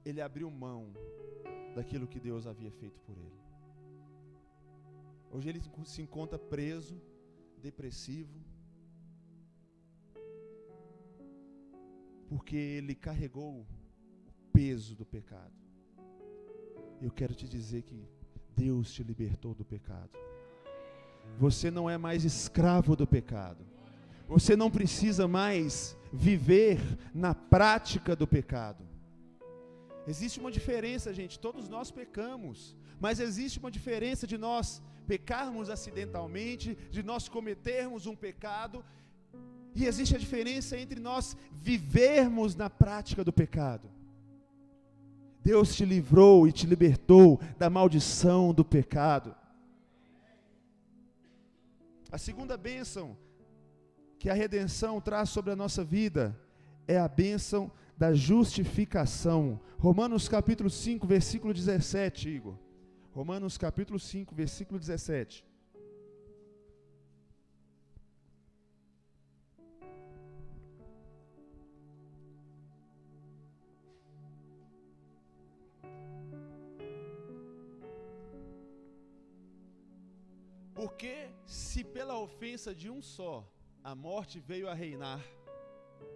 Speaker 6: ele abriu mão daquilo que Deus havia feito por ele. Hoje ele se encontra preso, depressivo, porque ele carregou o peso do pecado. Eu quero te dizer que Deus te libertou do pecado. Você não é mais escravo do pecado. Você não precisa mais viver na prática do pecado. Existe uma diferença, gente, todos nós pecamos, mas existe uma diferença de nós pecarmos acidentalmente, de nós cometermos um pecado, e existe a diferença entre nós vivermos na prática do pecado. Deus te livrou e te libertou da maldição do pecado. A segunda bênção que a redenção traz sobre a nossa vida é a bênção da justificação. Romanos capítulo 5, versículo 17, Igor. Romanos capítulo 5, versículo 17. Porque se pela ofensa de um só a morte veio a reinar,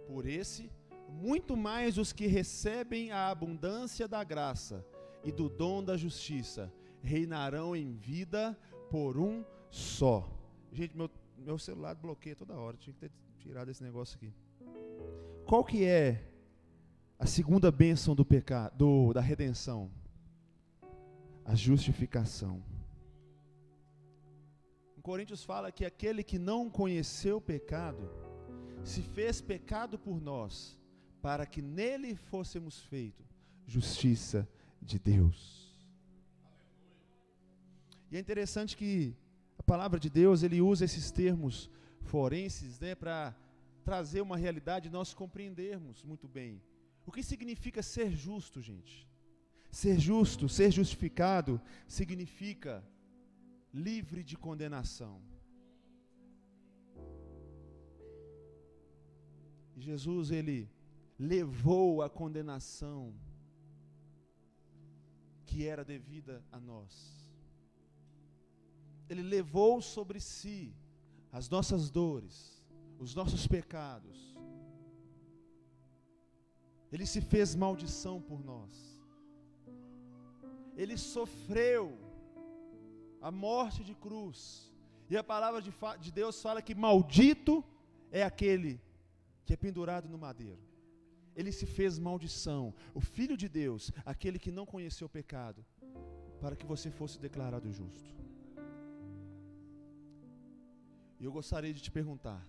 Speaker 6: por esse, muito mais os que recebem a abundância da graça e do dom da justiça reinarão em vida por um só. Gente, meu celular bloqueia toda hora, tinha que ter tirado esse negócio aqui. Qual que é a segunda bênção do pecado, da redenção? A justificação. Coríntios fala que aquele que não conheceu o pecado, se fez pecado por nós, para que nele fôssemos feitos justiça de Deus. E é interessante que a palavra de Deus, ele usa esses termos forenses, né, para trazer uma realidade e nós compreendermos muito bem. O que significa ser justo, gente? Ser justo, ser justificado, significa livre de condenação. E Jesus, ele levou a condenação que era devida a nós. Ele levou sobre si as nossas dores, os nossos pecados. Ele se fez maldição por nós. Ele sofreu a morte de cruz. E a palavra de Deus fala que maldito é aquele que é pendurado no madeiro. Ele se fez maldição, o Filho de Deus, aquele que não conheceu o pecado, para que você fosse declarado justo. E eu gostaria de te perguntar,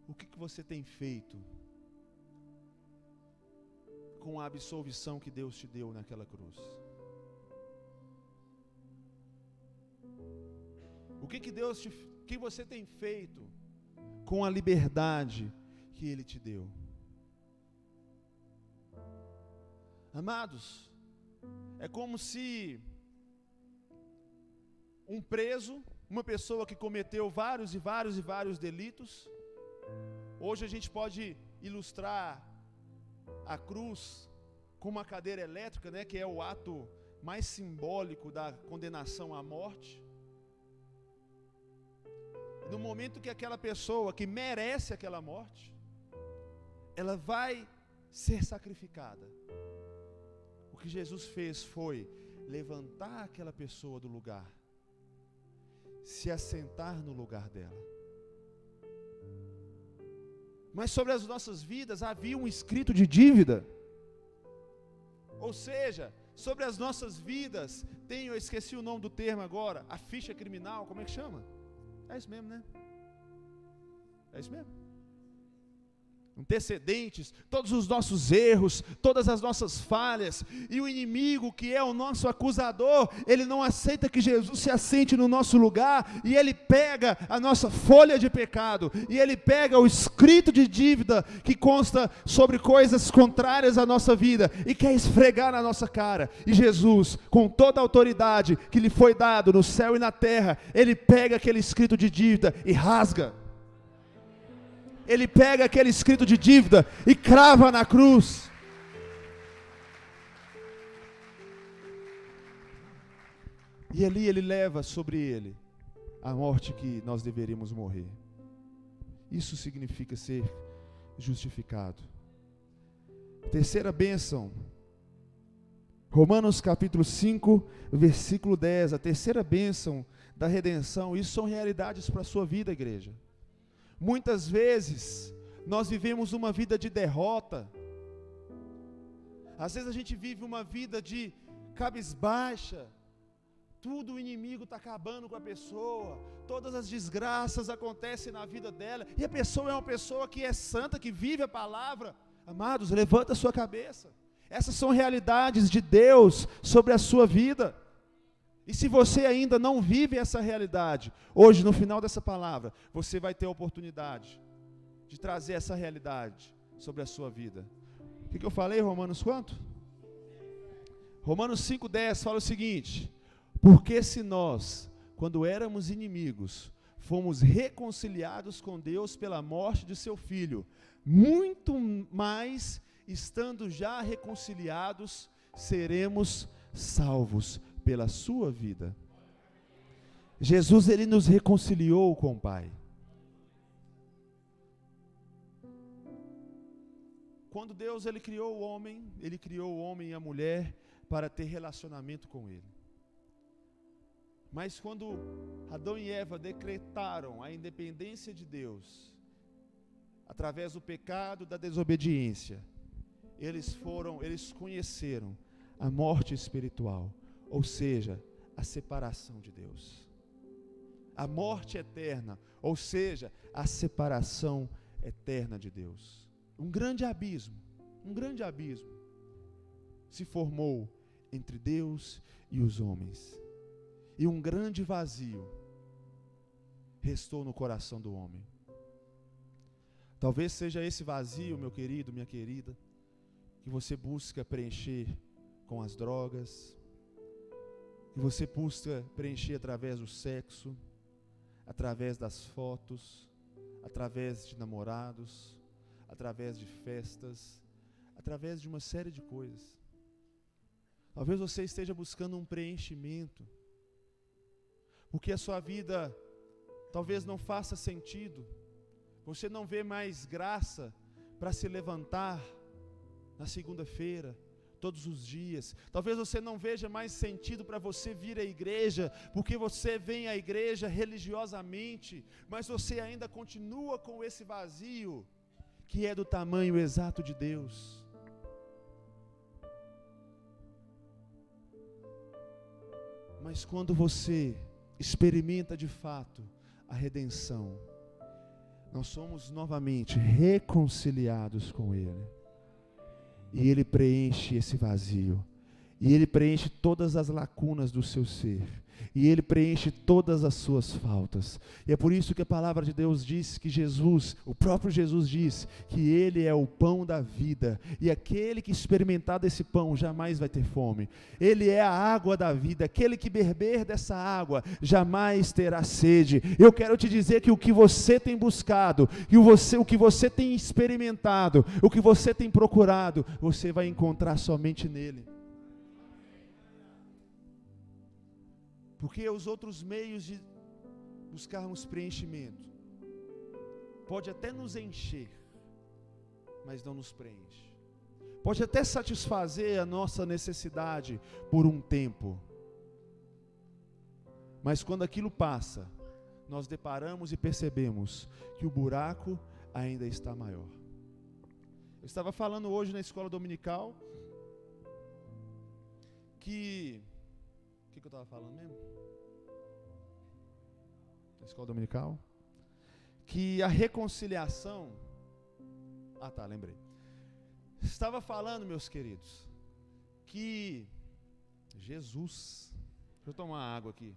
Speaker 6: o que você tem feito com a absolvição que Deus te deu naquela cruz? O que você tem feito com a liberdade que Ele te deu? Amados, é como se um preso, uma pessoa que cometeu vários delitos, hoje a gente pode ilustrar a cruz com uma cadeira elétrica, né, que é o ato mais simbólico da condenação à morte. No momento que aquela pessoa que merece aquela morte, ela vai ser sacrificada. O que Jesus fez foi levantar aquela pessoa do lugar, se assentar no lugar dela. Mas sobre as nossas vidas havia um escrito de dívida. Ou seja, sobre as nossas vidas tem, eu esqueci o nome do termo agora, a ficha criminal, como é que chama? É isso mesmo, né? É isso mesmo. Antecedentes, todos os nossos erros, todas as nossas falhas, e o inimigo, que é o nosso acusador, ele não aceita que Jesus se assente no nosso lugar, e ele pega a nossa folha de pecado, e ele pega o escrito de dívida que consta sobre coisas contrárias à nossa vida, e quer esfregar na nossa cara. E Jesus, com toda a autoridade que lhe foi dado no céu e na terra, ele pega aquele escrito de dívida e rasga. Ele pega aquele escrito de dívida e crava na cruz. E ali ele leva sobre ele a morte que nós deveríamos morrer. Isso significa ser justificado. Terceira bênção. Romanos capítulo 5, versículo 10. A terceira bênção da redenção. Isso são realidades para a sua vida, igreja. Muitas vezes, nós vivemos uma vida de derrota. Às vezes a gente vive uma vida de cabisbaixa. Tudo o inimigo está acabando com a pessoa. Todas as desgraças acontecem na vida dela. E a pessoa é uma pessoa que é santa, que vive a palavra. Amados, levanta a sua cabeça. Essas são realidades de Deus sobre a sua vida. E se você ainda não vive essa realidade, hoje, no final dessa palavra, você vai ter a oportunidade de trazer essa realidade sobre a sua vida. O que eu falei, Romanos quanto? Romanos 5,10 fala o seguinte: porque se nós, quando éramos inimigos, fomos reconciliados com Deus pela morte de seu Filho, muito mais, estando já reconciliados, seremos salvos pela sua vida. Jesus, ele nos reconciliou com o Pai. Quando Deus ele criou o homem e a mulher para ter relacionamento com ele. Mas quando Adão e Eva decretaram a independência de Deus, através do pecado, da desobediência, eles conheceram a morte espiritual, ou seja, a separação de Deus. A morte eterna, ou seja, a separação eterna de Deus. Um grande abismo se formou entre Deus e os homens. E um grande vazio restou no coração do homem. Talvez seja esse vazio, meu querido, minha querida, que você busca preencher com as drogas, que você busca preencher através do sexo, através das fotos, através de namorados, através de festas, através de uma série de coisas. Talvez você esteja buscando um preenchimento, porque a sua vida talvez não faça sentido, você não vê mais graça para se levantar na segunda-feira, todos os dias. Talvez você não veja mais sentido para você vir à igreja, porque você vem à igreja religiosamente, mas você ainda continua com esse vazio, que é do tamanho exato de Deus. Mas quando você experimenta de fato a redenção, nós somos novamente reconciliados com Ele. E Ele preenche esse vazio. E Ele preenche todas as lacunas do seu ser. E Ele preenche todas as suas faltas. E é por isso que a palavra de Deus diz que Jesus, o próprio Jesus diz, que Ele é o pão da vida. E aquele que experimentar desse pão jamais vai ter fome. Ele é a água da vida. Aquele que beber dessa água jamais terá sede. Eu quero te dizer que o que você tem buscado, o que você tem experimentado, o que você tem procurado, você vai encontrar somente nele. Porque os outros meios de buscarmos preenchimento pode até nos encher, mas não nos preenche. Pode até satisfazer a nossa necessidade por um tempo, mas quando aquilo passa, nós deparamos e percebemos que o buraco ainda está maior. Eu estava falando hoje na escola dominical que... O que eu estava falando mesmo? Na escola dominical? Que a reconciliação... lembrei. Estava falando, meus queridos, que Jesus... Deixa eu tomar água aqui.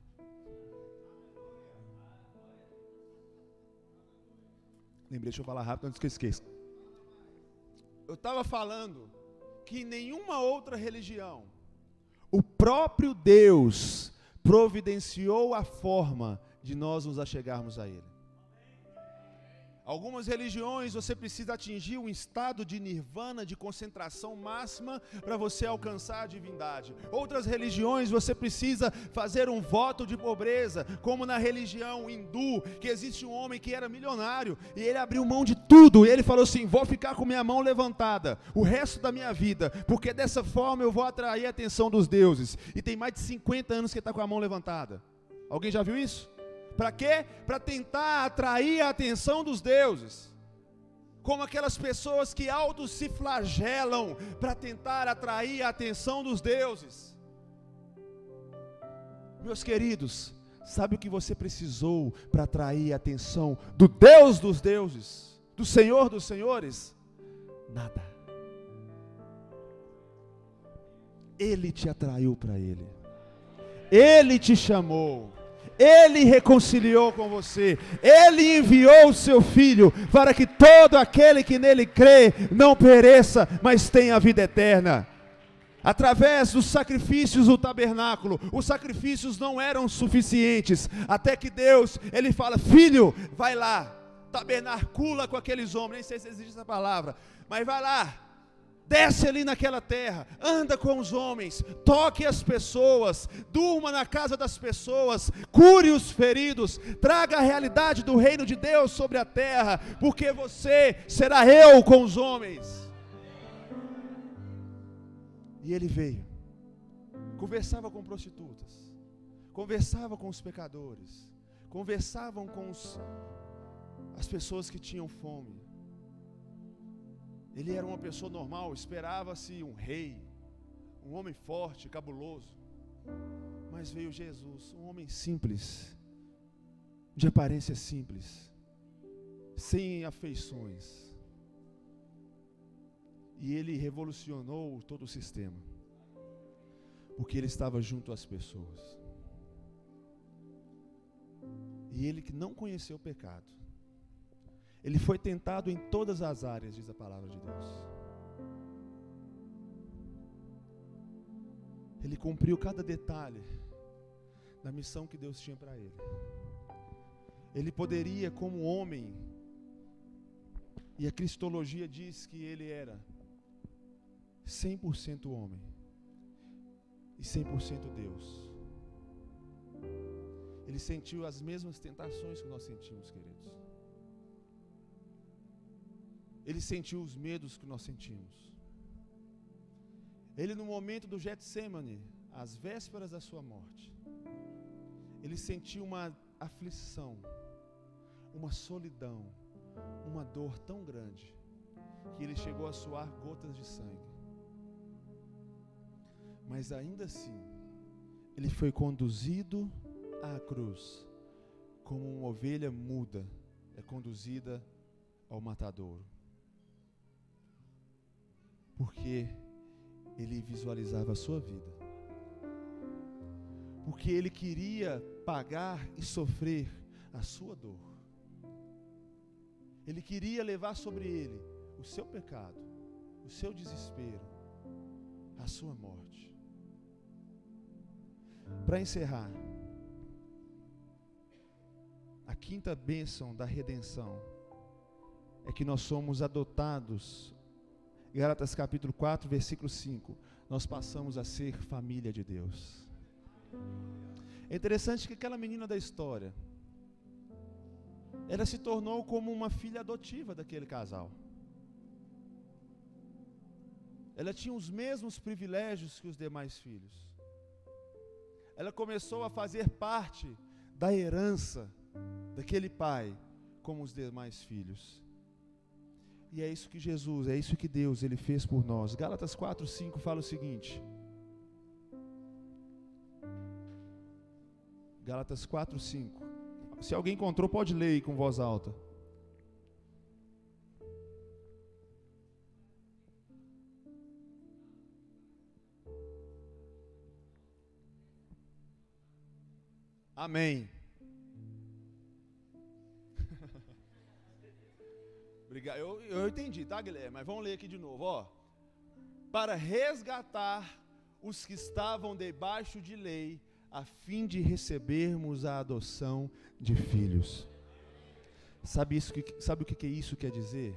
Speaker 6: Lembrei, deixa eu falar rápido antes que eu esqueça. Eu estava falando que nenhuma outra religião, o próprio Deus providenciou a forma de nós nos achegarmos a Ele. Algumas religiões você precisa atingir um estado de nirvana, de concentração máxima para você alcançar a divindade. Outras religiões você precisa fazer um voto de pobreza, como na religião hindu, que existe um homem que era milionário e ele abriu mão de tudo. E ele falou assim: vou ficar com minha mão levantada o resto da minha vida, porque dessa forma eu vou atrair a atenção dos deuses. E tem mais de 50 anos que ele está com a mão levantada. Alguém já viu isso? Para quê? Para tentar atrair a atenção dos deuses. Como aquelas pessoas que se flagelam para tentar atrair a atenção dos deuses. Meus queridos, sabe o que você precisou para atrair a atenção do Deus dos deuses, do Senhor dos senhores? Nada. Ele te atraiu para Ele. Ele te chamou. Ele reconciliou com você. Ele enviou o seu Filho para que todo aquele que nele crê não pereça, mas tenha vida eterna. Através dos sacrifícios do tabernáculo, os sacrifícios não eram suficientes, até que Deus, Ele fala: filho, vai lá, tabernacula com aqueles homens, nem sei se existe essa palavra, mas vai lá, desce ali naquela terra, anda com os homens, toque as pessoas, durma na casa das pessoas, cure os feridos, traga a realidade do reino de Deus sobre a terra, porque você será eu com os homens. E ele veio, conversava com prostitutas, conversava com os pecadores, conversavam com as pessoas que tinham fome. Ele era uma pessoa normal, esperava-se um rei, um homem forte, cabuloso. Mas veio Jesus, um homem simples, de aparência simples, sem afeições. E ele revolucionou todo o sistema, porque ele estava junto às pessoas. E ele que não conheceu o pecado, ele foi tentado em todas as áreas, diz a palavra de Deus. Ele cumpriu cada detalhe da missão que Deus tinha para ele. Ele poderia, como homem, e a cristologia diz que ele era 100% homem e 100% Deus. Ele sentiu as mesmas tentações que nós sentimos, queridos. Ele sentiu os medos que nós sentimos. Ele, no momento do Getsêmani, às vésperas da sua morte, ele sentiu uma aflição, uma solidão, uma dor tão grande, que ele chegou a suar gotas de sangue. Mas ainda assim, ele foi conduzido à cruz, como uma ovelha muda é conduzida ao matadouro. Porque ele visualizava a sua vida. Porque ele queria pagar e sofrer a sua dor. Ele queria levar sobre ele o seu pecado, o seu desespero, a sua morte. Para encerrar, a quinta bênção da redenção é que nós somos adotados. Gálatas capítulo 4, versículo 5. Nós passamos a ser família de Deus. É interessante que aquela menina da história, ela se tornou como uma filha adotiva daquele casal. Ela tinha os mesmos privilégios que os demais filhos. Ela começou a fazer parte da herança daquele pai, como os demais filhos. E é isso que Jesus, é isso que Deus, Ele fez por nós. Gálatas 4:5 fala o seguinte. Gálatas 4:5. Se alguém encontrou, pode ler aí com voz alta. Amém. Obrigado. Eu entendi, tá, Guilherme? Mas vamos ler aqui de novo, ó. Para resgatar os que estavam debaixo de lei, a fim de recebermos a adoção de filhos. Sabe o que isso quer dizer?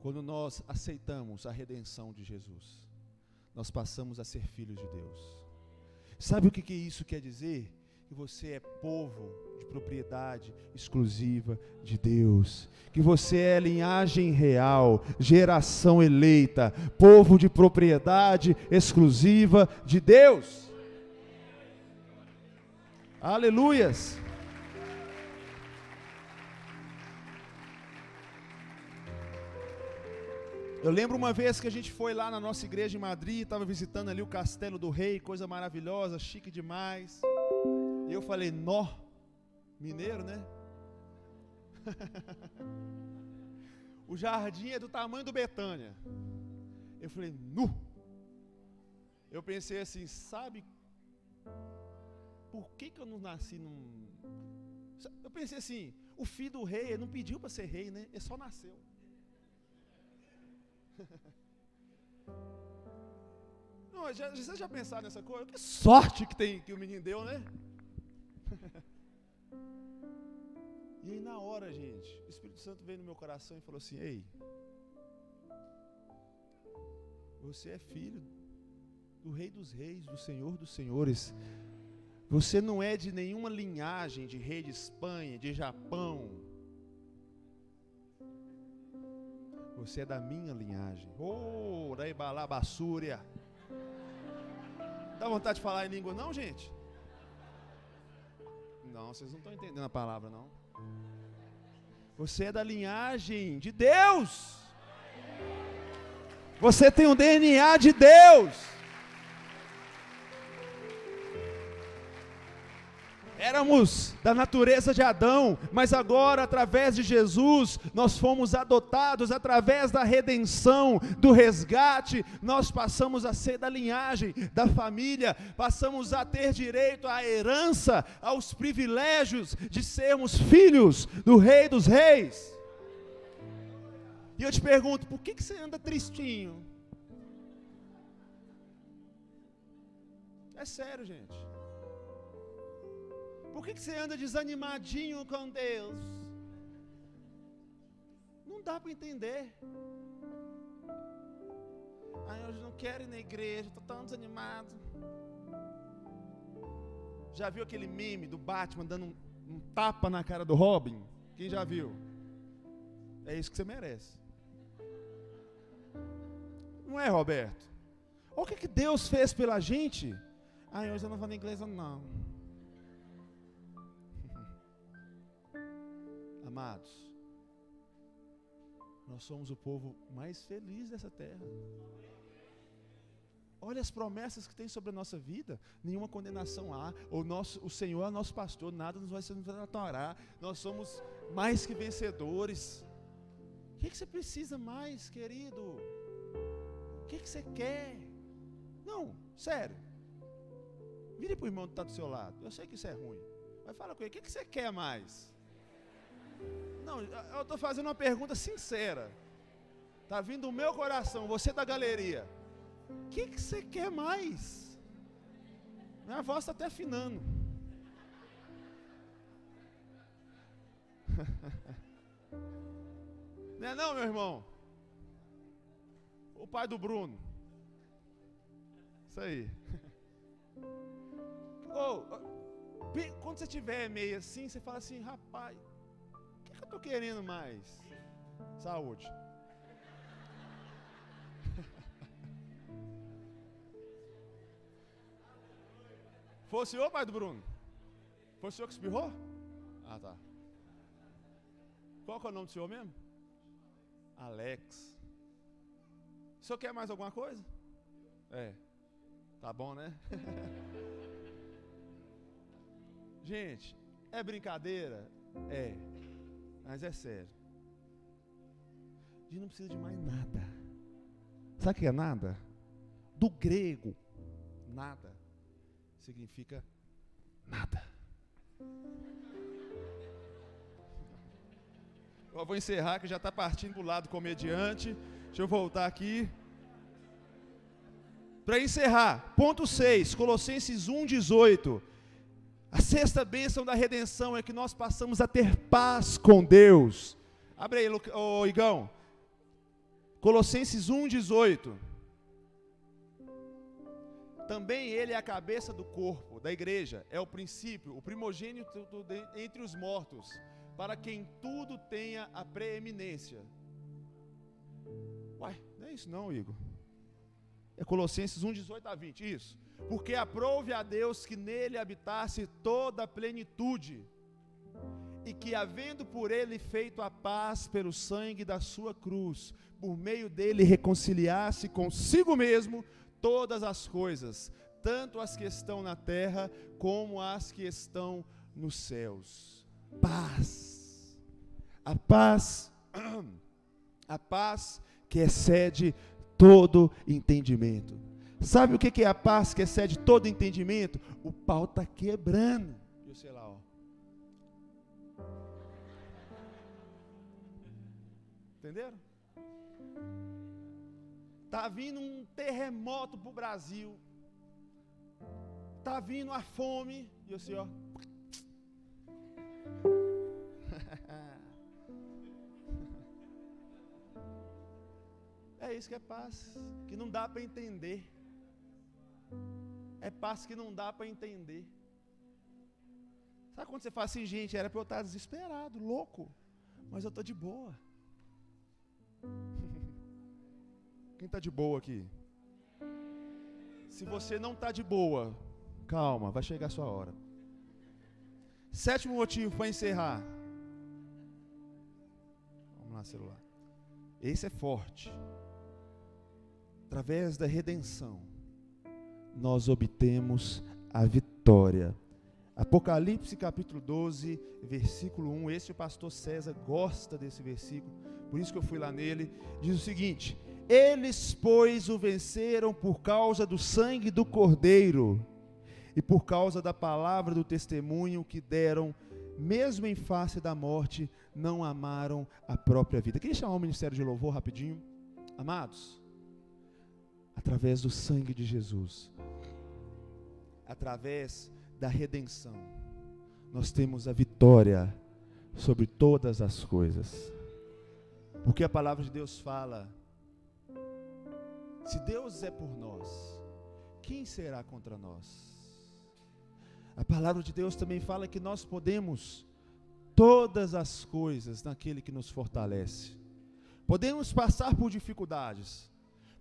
Speaker 6: Quando nós aceitamos a redenção de Jesus, nós passamos a ser filhos de Deus. Sabe o que isso quer dizer? Que você é povo de propriedade exclusiva de Deus, que você é linhagem real, geração eleita, povo de propriedade exclusiva de Deus. Aleluias! Eu lembro uma vez que a gente foi lá na nossa igreja em Madrid, estava visitando ali o Castelo do Rei, coisa maravilhosa, chique demais. E eu falei, nó, mineiro, né? O jardim é do tamanho do Betânia. Eu falei, nu. Eu pensei assim, sabe, por que eu não nasci num... Eu pensei assim, o filho do rei, ele não pediu para ser rei, né? Ele só nasceu. Não, vocês já pensaram nessa coisa? Que sorte que o menino deu, né? E aí na hora, gente, o Espírito Santo veio no meu coração e falou assim, ei, você é filho do Rei dos Reis, do Senhor dos Senhores. Você não é de nenhuma linhagem de rei de Espanha, de Japão. Você é da minha linhagem. Oh, da Ibalabassúria. Dá vontade de falar em língua não, gente? Não, vocês não estão entendendo a palavra, não. Você é da linhagem de Deus. Você tem o DNA de Deus. Éramos da natureza de Adão, mas agora, através de Jesus, nós fomos adotados, através da redenção, do resgate, nós passamos a ser da linhagem, da família, passamos a ter direito à herança, aos privilégios de sermos filhos do Rei dos Reis. E eu te pergunto, por que você anda tristinho? É sério, gente. Por que você anda desanimadinho com Deus? Não dá para entender. Eu não quero ir na igreja, estou tão desanimado. Já viu aquele meme do Batman dando um tapa na cara do Robin? Quem já viu? É isso que você merece. Não é, Roberto? Olha o que Deus fez pela gente. Hoje eu não vou na igreja, não. Amados, nós somos o povo mais feliz dessa terra. Olha as promessas que tem sobre a nossa vida. Nenhuma condenação há. O Senhor é nosso pastor, nada nos vai ser atormentar. Nós somos mais que vencedores. O que você precisa mais, querido? O que você quer? Não, sério. Vire para o irmão que está do seu lado. Eu sei que isso é ruim, mas fala com ele, o que você quer mais? Não, eu estou fazendo uma pergunta sincera. Está vindo do meu coração, você da galeria. O que você quer mais? Minha voz está até afinando. Não é não, meu irmão? O pai do Bruno. Isso aí. Quando você estiver meio assim, você fala assim, rapaz, o que eu estou querendo mais? Saúde. Foi o senhor, pai do Bruno? Foi o senhor que espirrou? Ah, tá. Qual que é o nome do senhor mesmo? Alex. O senhor quer mais alguma coisa? Tá bom, né? Gente, é brincadeira? Mas é sério. A gente não precisa de mais nada. Sabe o que é nada? Do grego, nada significa nada. Eu vou encerrar, que já está partindo para o lado comediante. Deixa eu voltar aqui. Para encerrar, ponto 6, Colossenses 1,18. A sexta bênção da redenção é que nós passamos a ter paz com Deus. Abre aí, Igão. Colossenses 1,18. Também ele é a cabeça do corpo, da igreja, é o princípio, o primogênito entre os mortos, para quem tudo tenha a preeminência. Uai, não é isso não, Igor. É Colossenses 1,18 a 20, isso. Porque aprove a Deus que nele habitasse toda a plenitude, e que havendo por ele feito a paz pelo sangue da sua cruz, por meio dele reconciliasse consigo mesmo todas as coisas, tanto as que estão na terra, como as que estão nos céus. Paz. A paz que excede todo entendimento. Sabe o que é a paz que excede todo entendimento? O pau está quebrando. Eu sei lá, ó. Entenderam? Está vindo um terremoto para o Brasil. Está vindo a fome. E eu sei, ó. É isso que é paz, que não dá para entender. É paz que não dá para entender. Sabe quando você fala assim, gente, era para eu estar desesperado, louco, mas eu estou de boa. Quem está de boa aqui? Se você não está de boa, calma, vai chegar a sua hora. 7º motivo para encerrar. Vamos lá, celular. Esse é forte. Através da redenção, nós obtemos a vitória. Apocalipse capítulo 12, versículo 1. Esse o pastor César gosta desse versículo, por isso que eu fui lá nele. Diz o seguinte: eles, pois, o venceram por causa do sangue do Cordeiro e por causa da palavra do testemunho que deram, mesmo em face da morte, não amaram a própria vida. Queria chamar o ministério de louvor rapidinho. Amados, através do sangue de Jesus, através da redenção, nós temos a vitória sobre todas as coisas. Porque a palavra de Deus fala: se Deus é por nós, quem será contra nós? A palavra de Deus também fala que nós podemos todas as coisas naquele que nos fortalece. Podemos passar por dificuldades,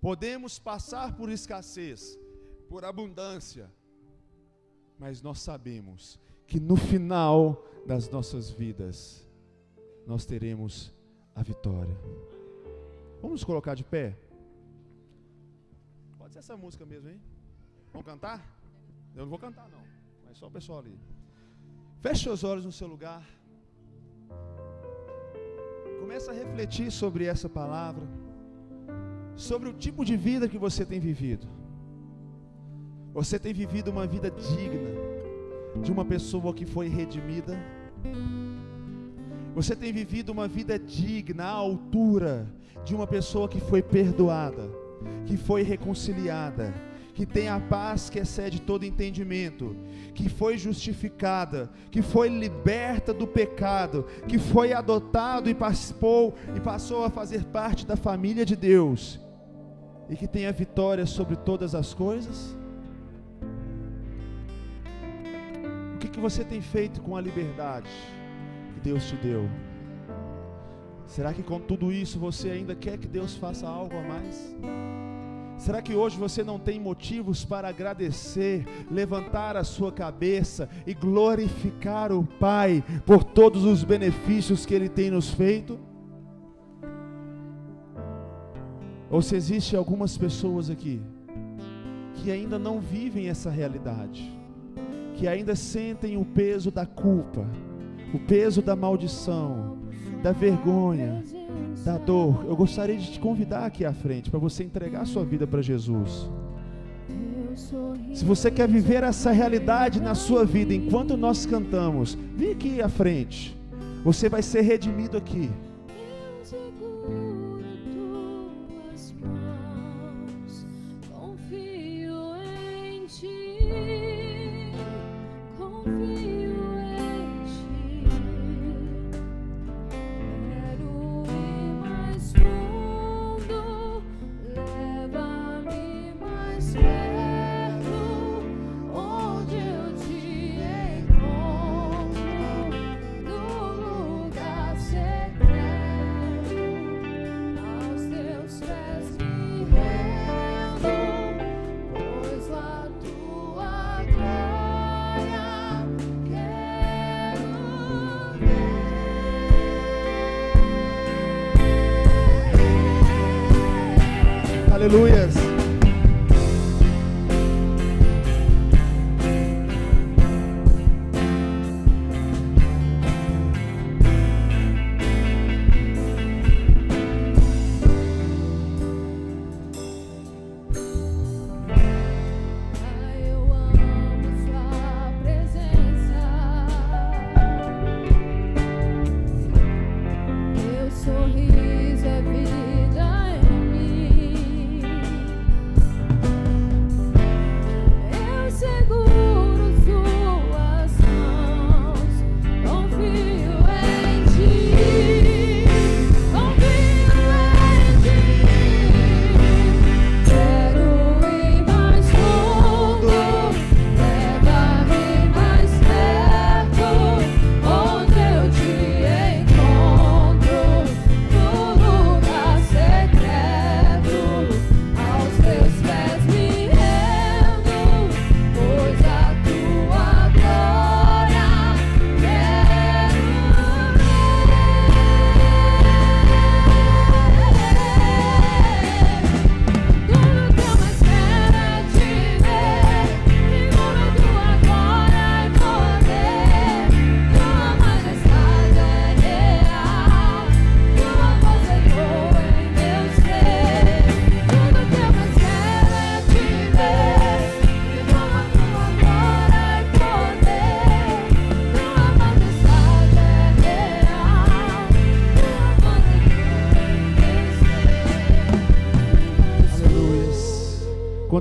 Speaker 6: podemos passar por escassez, por abundância, mas nós sabemos que no final das nossas vidas, nós teremos a vitória. Vamos nos colocar de pé? Pode ser essa música mesmo, hein? Vamos cantar? Eu não vou cantar não, mas só o pessoal ali. Feche seus olhos no seu lugar. Começa a refletir sobre essa palavra, sobre o tipo de vida que você tem vivido. Você tem vivido uma vida digna de uma pessoa que foi redimida? Você tem vivido uma vida digna, à altura de uma pessoa que foi perdoada, que foi reconciliada, que tem a paz que excede todo entendimento, que foi justificada, que foi liberta do pecado, que foi adotado e passou a fazer parte da família de Deus, e que tem a vitória sobre todas as coisas? O que você tem feito com a liberdade que Deus te deu? Será que com tudo isso você ainda quer que Deus faça algo a mais? Será que hoje você não tem motivos para agradecer, levantar a sua cabeça e glorificar o Pai por todos os benefícios que Ele tem nos feito? Ou se existe algumas pessoas aqui que ainda não vivem essa realidade, que ainda sentem o peso da culpa, o peso da maldição, da vergonha, da dor, eu gostaria de te convidar aqui à frente para você entregar a sua vida para Jesus. Se você quer viver essa realidade na sua vida enquanto nós cantamos, vem aqui à frente, você vai ser redimido aqui. Aleluias.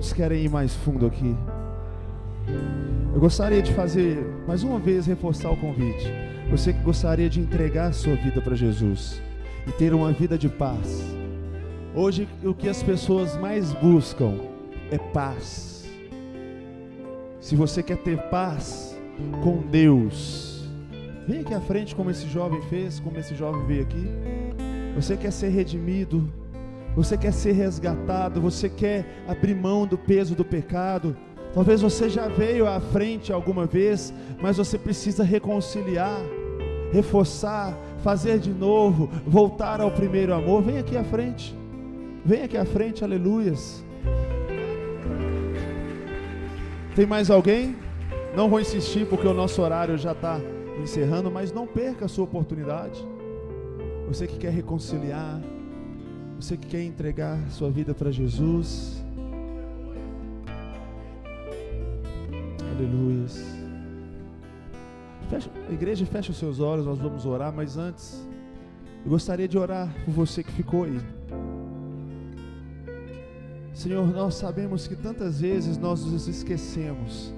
Speaker 6: Quantos querem ir mais fundo aqui? Eu gostaria de fazer, mais uma vez, reforçar o convite. Você que gostaria de entregar a sua vida para Jesus e ter uma vida de paz. Hoje, o que as pessoas mais buscam é paz. Se você quer ter paz com Deus, vem aqui à frente como esse jovem fez, como esse jovem veio aqui. Você quer ser redimido, você quer ser resgatado, você quer abrir mão do peso do pecado. Talvez você já veio à frente alguma vez, mas você precisa reconciliar, reforçar, fazer de novo, voltar ao primeiro amor. Vem aqui à frente, aleluias. Tem mais alguém? Não vou insistir porque o nosso horário já está encerrando, mas não perca a sua oportunidade. Você que quer reconciliar, você que quer entregar sua vida para Jesus. Aleluias. A igreja fecha os seus olhos, nós vamos orar, mas antes eu gostaria de orar por você que ficou aí. Senhor, nós sabemos que tantas vezes nós nos esquecemos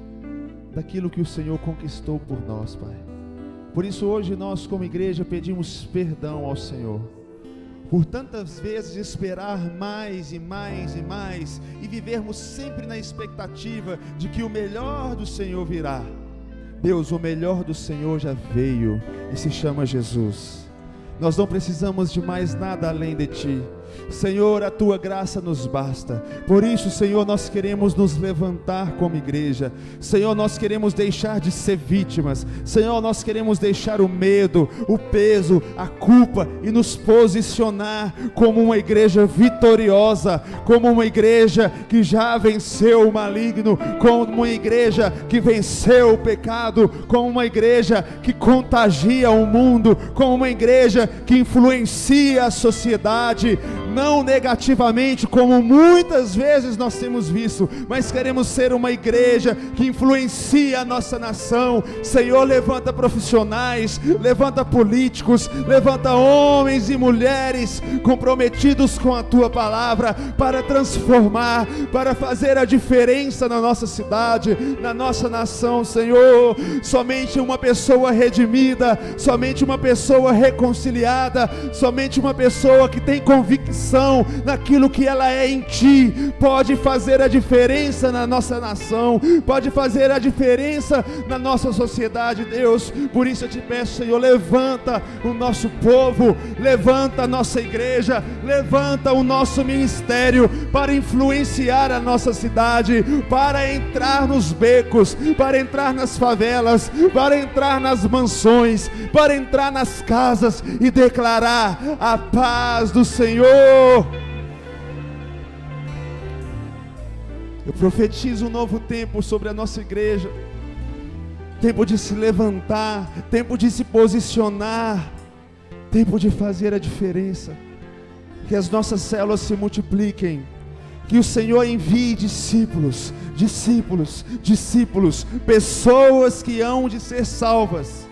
Speaker 6: daquilo que o Senhor conquistou por nós, Pai. Por isso hoje nós como igreja pedimos perdão ao Senhor, por tantas vezes esperar mais e mais e mais, e vivermos sempre na expectativa de que o melhor do Senhor virá. Deus, o melhor do Senhor já veio e se chama Jesus. Nós não precisamos de mais nada além de Ti. Senhor, a Tua graça nos basta. Por isso, Senhor, nós queremos nos levantar como igreja. Senhor, nós queremos deixar de ser vítimas. Senhor, nós queremos deixar o medo, o peso, a culpa e nos posicionar como uma igreja vitoriosa, como uma igreja que já venceu o maligno, como uma igreja que venceu o pecado, como uma igreja que contagia o mundo, como uma igreja que influencia a sociedade, não negativamente, como muitas vezes nós temos visto, mas queremos ser uma igreja que influencia a nossa nação. Senhor, levanta profissionais, levanta políticos, levanta homens e mulheres comprometidos com a Tua palavra, para transformar, para fazer a diferença na nossa cidade, na nossa nação. Senhor, somente uma pessoa redimida, somente uma pessoa reconciliada, somente uma pessoa que tem convicção naquilo que ela é em Ti, pode fazer a diferença na nossa nação, pode fazer a diferença na nossa sociedade, Deus. Por isso eu te peço, Senhor, levanta o nosso povo, levanta a nossa igreja, levanta o nosso ministério para influenciar a nossa cidade, para entrar nos becos, para entrar nas favelas, para entrar nas mansões, para entrar nas casas e declarar a paz do Senhor. Eu profetizo um novo tempo sobre a nossa igreja, tempo de se levantar, tempo de se posicionar, tempo de fazer a diferença, que as nossas células se multipliquem, que o Senhor envie discípulos, pessoas que hão de ser salvas,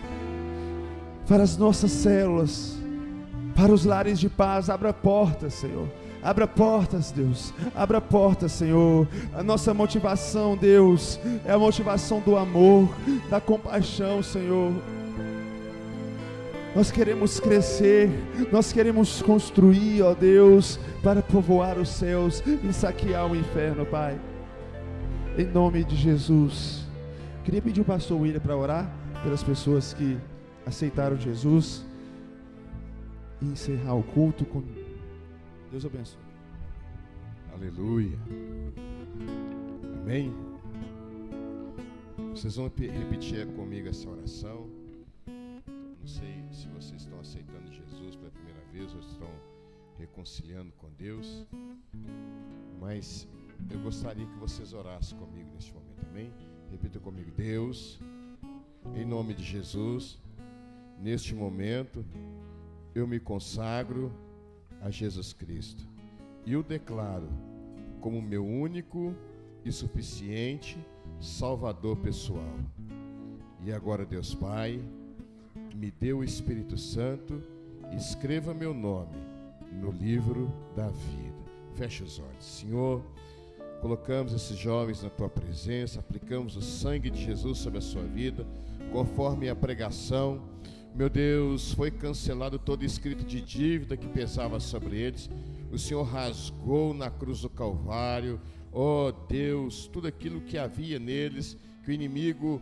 Speaker 6: para as nossas células, para os lares de paz. Abra portas, Senhor, abra portas, Deus, abra portas, Senhor. A nossa motivação, Deus, é a motivação do amor, da compaixão, Senhor. Nós queremos crescer, nós queremos construir, ó Deus, para povoar os céus e saquear o inferno, Pai. Em nome de Jesus. Queria pedir o pastor William para orar pelas pessoas que aceitaram Jesus e encerrar o culto com Deus abençoe.
Speaker 8: Aleluia. Amém. Vocês vão repetir comigo essa oração. Não sei se vocês estão aceitando Jesus pela primeira vez ou estão reconciliando com Deus, mas eu gostaria que vocês orassem comigo neste momento, amém? Repita comigo: Deus, em nome de Jesus, neste momento eu me consagro a Jesus Cristo e o declaro como meu único e suficiente Salvador pessoal. E agora, Deus Pai, me dê o Espírito Santo e escreva meu nome no livro da vida. Feche os olhos. Senhor, colocamos esses jovens na tua presença, aplicamos o sangue de Jesus sobre a sua vida, conforme a pregação. Meu Deus, foi cancelado todo escrito de dívida que pesava sobre eles. O Senhor rasgou na cruz do Calvário, ó Deus, tudo aquilo que havia neles, que o inimigo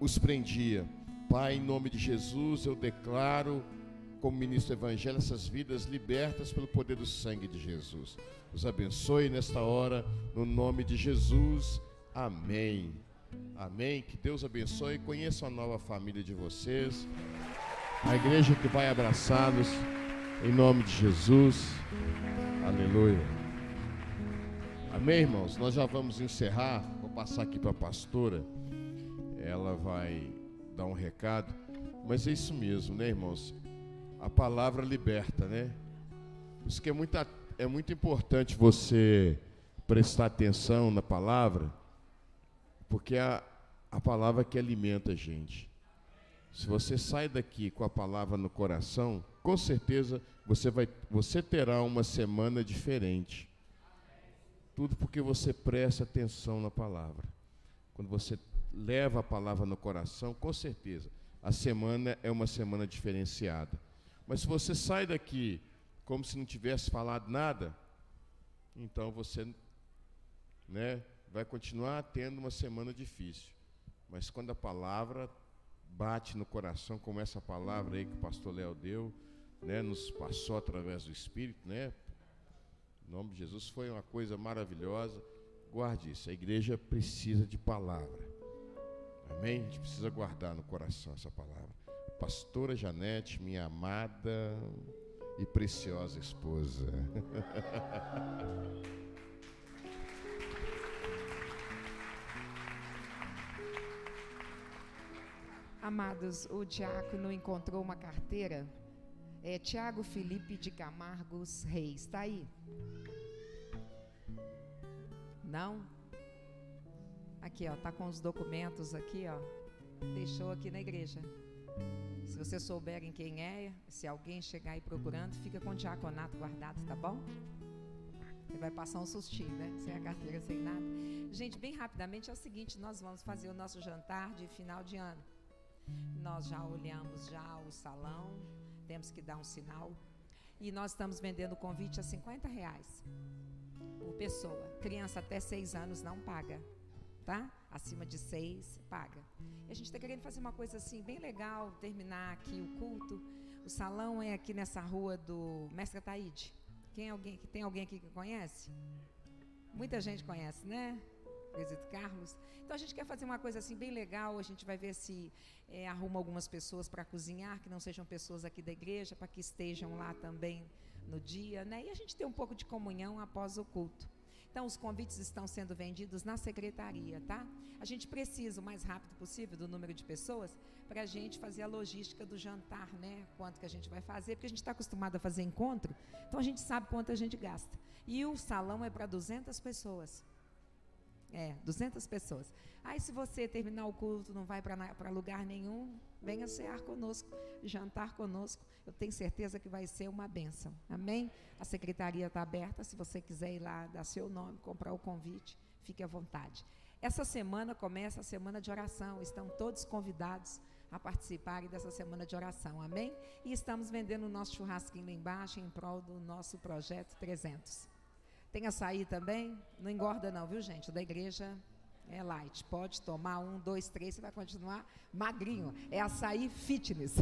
Speaker 8: os prendia. Pai, em nome de Jesus, eu declaro, como ministro do Evangelho, essas vidas libertas pelo poder do sangue de Jesus. Os abençoe nesta hora, no nome de Jesus. Amém. Amém. Que Deus abençoe. Conheçam a nova família de vocês. A igreja que vai abraçá-los, em nome de Jesus. Aleluia. Amém, irmãos? Nós já vamos encerrar. Vou passar aqui para a pastora. Ela vai dar um recado. Mas é isso mesmo, né, irmãos? A palavra liberta, né? Por isso que é muito importante você prestar atenção na palavra, porque é a palavra que alimenta a gente. Se você sai daqui com a palavra no coração, com certeza você terá uma semana diferente. Tudo porque você presta atenção na palavra. Quando você leva a palavra no coração, com certeza, a semana é uma semana diferenciada. Mas se você sai daqui como se não tivesse falado nada, então você, né, vai continuar tendo uma semana difícil. Mas quando a palavra bate no coração, como essa palavra aí que o pastor Léo deu, né, nos passou através do Espírito, né? Em nome de Jesus, foi uma coisa maravilhosa. Guarde isso, a igreja precisa de palavra. Amém? A gente precisa guardar no coração essa palavra. Pastora Janete, minha amada e preciosa esposa.
Speaker 9: Amados, o diácono encontrou uma carteira. É Tiago Felipe de Camargos Reis. Está aí? Não? Aqui, ó, tá com os documentos aqui, ó. Deixou aqui na igreja. Se vocês souberem quem é, se alguém chegar aí procurando, fica com o diaconato guardado, tá bom? Ele vai passar um sustinho, né? Sem a carteira, sem nada. Gente, bem rapidamente é o seguinte, nós vamos fazer o nosso jantar de final de ano. Nós já olhamos já o salão, temos que dar um sinal. E nós estamos vendendo o convite a R$50 por pessoa. Criança até 6 anos não paga, tá? Acima de 6, paga. E a gente está querendo fazer uma coisa assim, bem legal, terminar aqui o culto. O salão é aqui nessa rua do Mestre Ataíde. Tem alguém aqui que conhece? Muita gente conhece, né? Presídio Carlos. Então a gente quer fazer uma coisa assim bem legal. A gente vai ver se arruma algumas pessoas para cozinhar, que não sejam pessoas aqui da igreja, para que estejam lá também no dia, né? E a gente ter um pouco de comunhão após o culto. Então os convites estão sendo vendidos na secretaria, tá? A gente precisa o mais rápido possível do número de pessoas para a gente fazer a logística do jantar, né? Quanto que a gente vai fazer, porque a gente está acostumado a fazer encontro, então a gente sabe quanto a gente gasta. E o salão é para 200 pessoas. 200 pessoas. Aí se você terminar o culto, não vai para lugar nenhum, venha cear conosco, jantar conosco. Eu tenho certeza que vai ser uma bênção. Amém? A secretaria está aberta, se você quiser ir lá, dar seu nome, comprar o convite, fique à vontade. Essa semana começa a semana de oração, estão todos convidados a participarem dessa semana de oração, amém? E estamos vendendo o nosso churrasquinho lá embaixo em prol do nosso projeto 300. Tem açaí também? Não engorda não, viu gente? O da igreja é light, pode tomar 1, 2, 3, você vai continuar magrinho. É açaí fitness.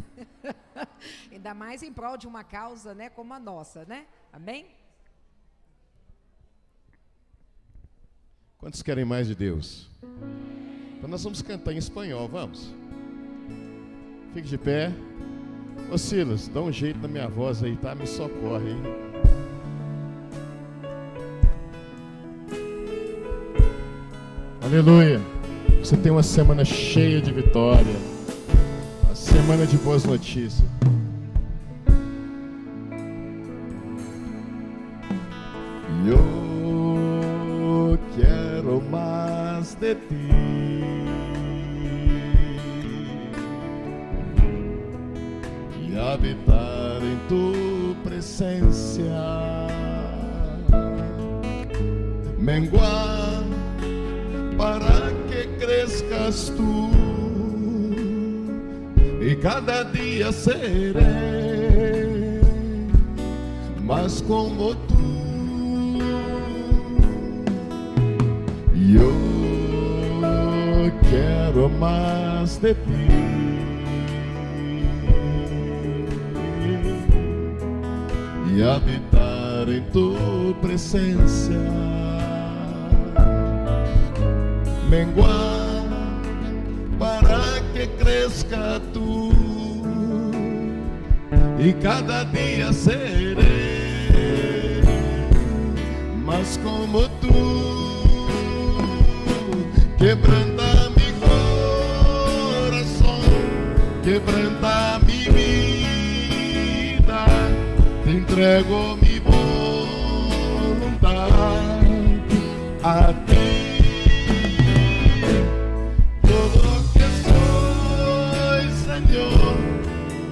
Speaker 9: Ainda mais em prol de uma causa, né, como a nossa, né? Amém?
Speaker 8: Quantos querem mais de Deus? Então nós vamos cantar em espanhol, vamos? Fique de pé. Ô Silas, dá um jeito na minha voz aí, tá? Me socorre, hein? Aleluia. Você tem uma semana cheia de vitória, uma semana de boas notícias. Eu quero mais de ti. E habitar em tu presencia. Menguar crescas tu, e cada dia serei mais como tu. Eu quero mais de ti, e habitar em tua presença, menguar para que cresca tu, e cada dia serei mais como tu. Quebranta mi coração, quebranta mi vida, te entrego mi voluntad a ti. Todo que soy, Señor,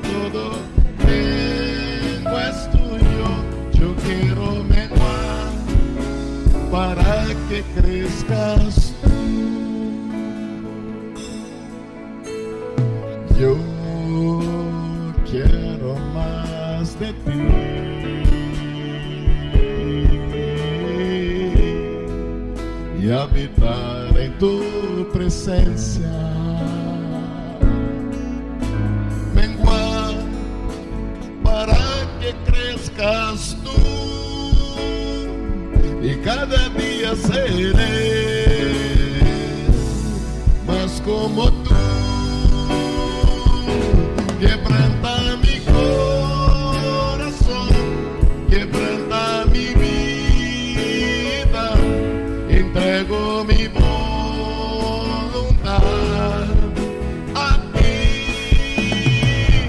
Speaker 8: todo tengo es tuyo. Yo quiero menguar para que crezcas. Eu quero mais de ti, e habitar em tua presença, menguar para que crescas tu, e cada dia serei mais como tu. Quebranta mi corazón, quebranta mi vida, entrego mi voluntad a ti.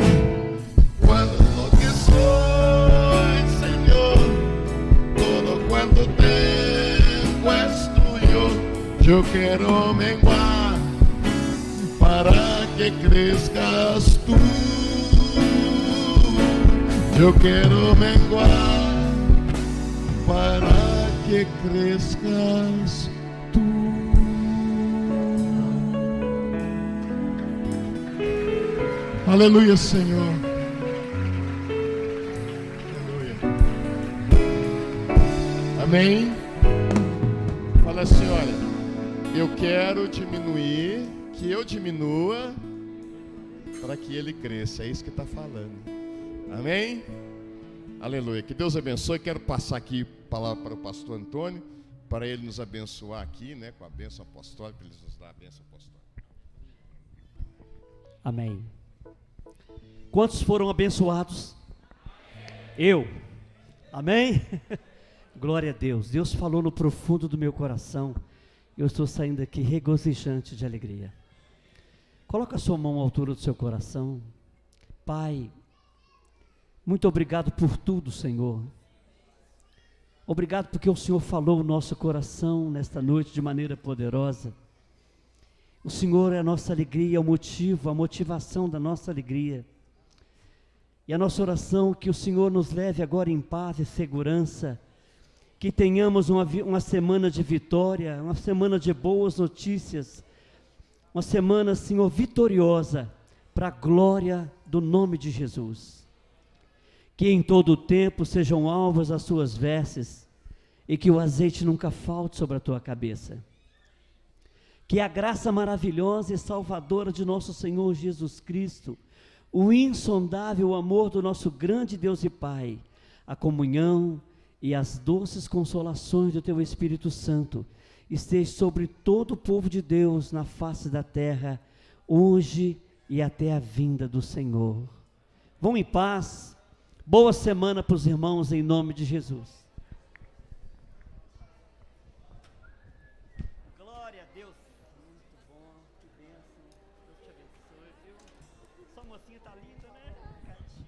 Speaker 8: Cuando lo que soy, Señor, todo cuanto tengo es tuyo. Yo quiero menguar para que crezcas tú. Yo quiero menguar para que crezcas tú. Aleluia, Senhor. Aleluia. Amém? Fala assim, olha, eu quero diminuir, que eu diminua, para que ele cresça. É isso que está falando. Amém? Aleluia. Que Deus abençoe. Quero passar aqui a palavra para o pastor Antônio, para ele nos abençoar aqui, né, com a bênção apostólica, para ele nos dar a bênção apostólica.
Speaker 2: Amém. Quantos foram abençoados? Eu. Amém? Glória a Deus. Deus falou no profundo do meu coração. Eu estou saindo aqui regozijante de alegria. Coloca a sua mão à altura do seu coração. Pai, muito obrigado por tudo, Senhor. Obrigado porque o Senhor falou o nosso coração nesta noite de maneira poderosa. O Senhor é a nossa alegria, o motivo, a motivação da nossa alegria. E a nossa oração, que o Senhor nos leve agora em paz e segurança, que tenhamos uma semana de vitória, uma semana de boas notícias, uma semana, Senhor, vitoriosa, para a glória do nome de Jesus. Que em todo o tempo sejam alvas as suas vestes, e que o azeite nunca falte sobre a tua cabeça. Que a graça maravilhosa e salvadora de nosso Senhor Jesus Cristo, o insondável amor do nosso grande Deus e Pai, a comunhão e as doces consolações do teu Espírito Santo, esteja sobre todo o povo de Deus na face da terra, hoje e até a vinda do Senhor. Vão em paz. Boa semana para os irmãos, em nome de Jesus. Glória a Deus. Muito bom, que bênção. Deus te abençoe, viu? Sua mocinha está linda, né? Gatinha.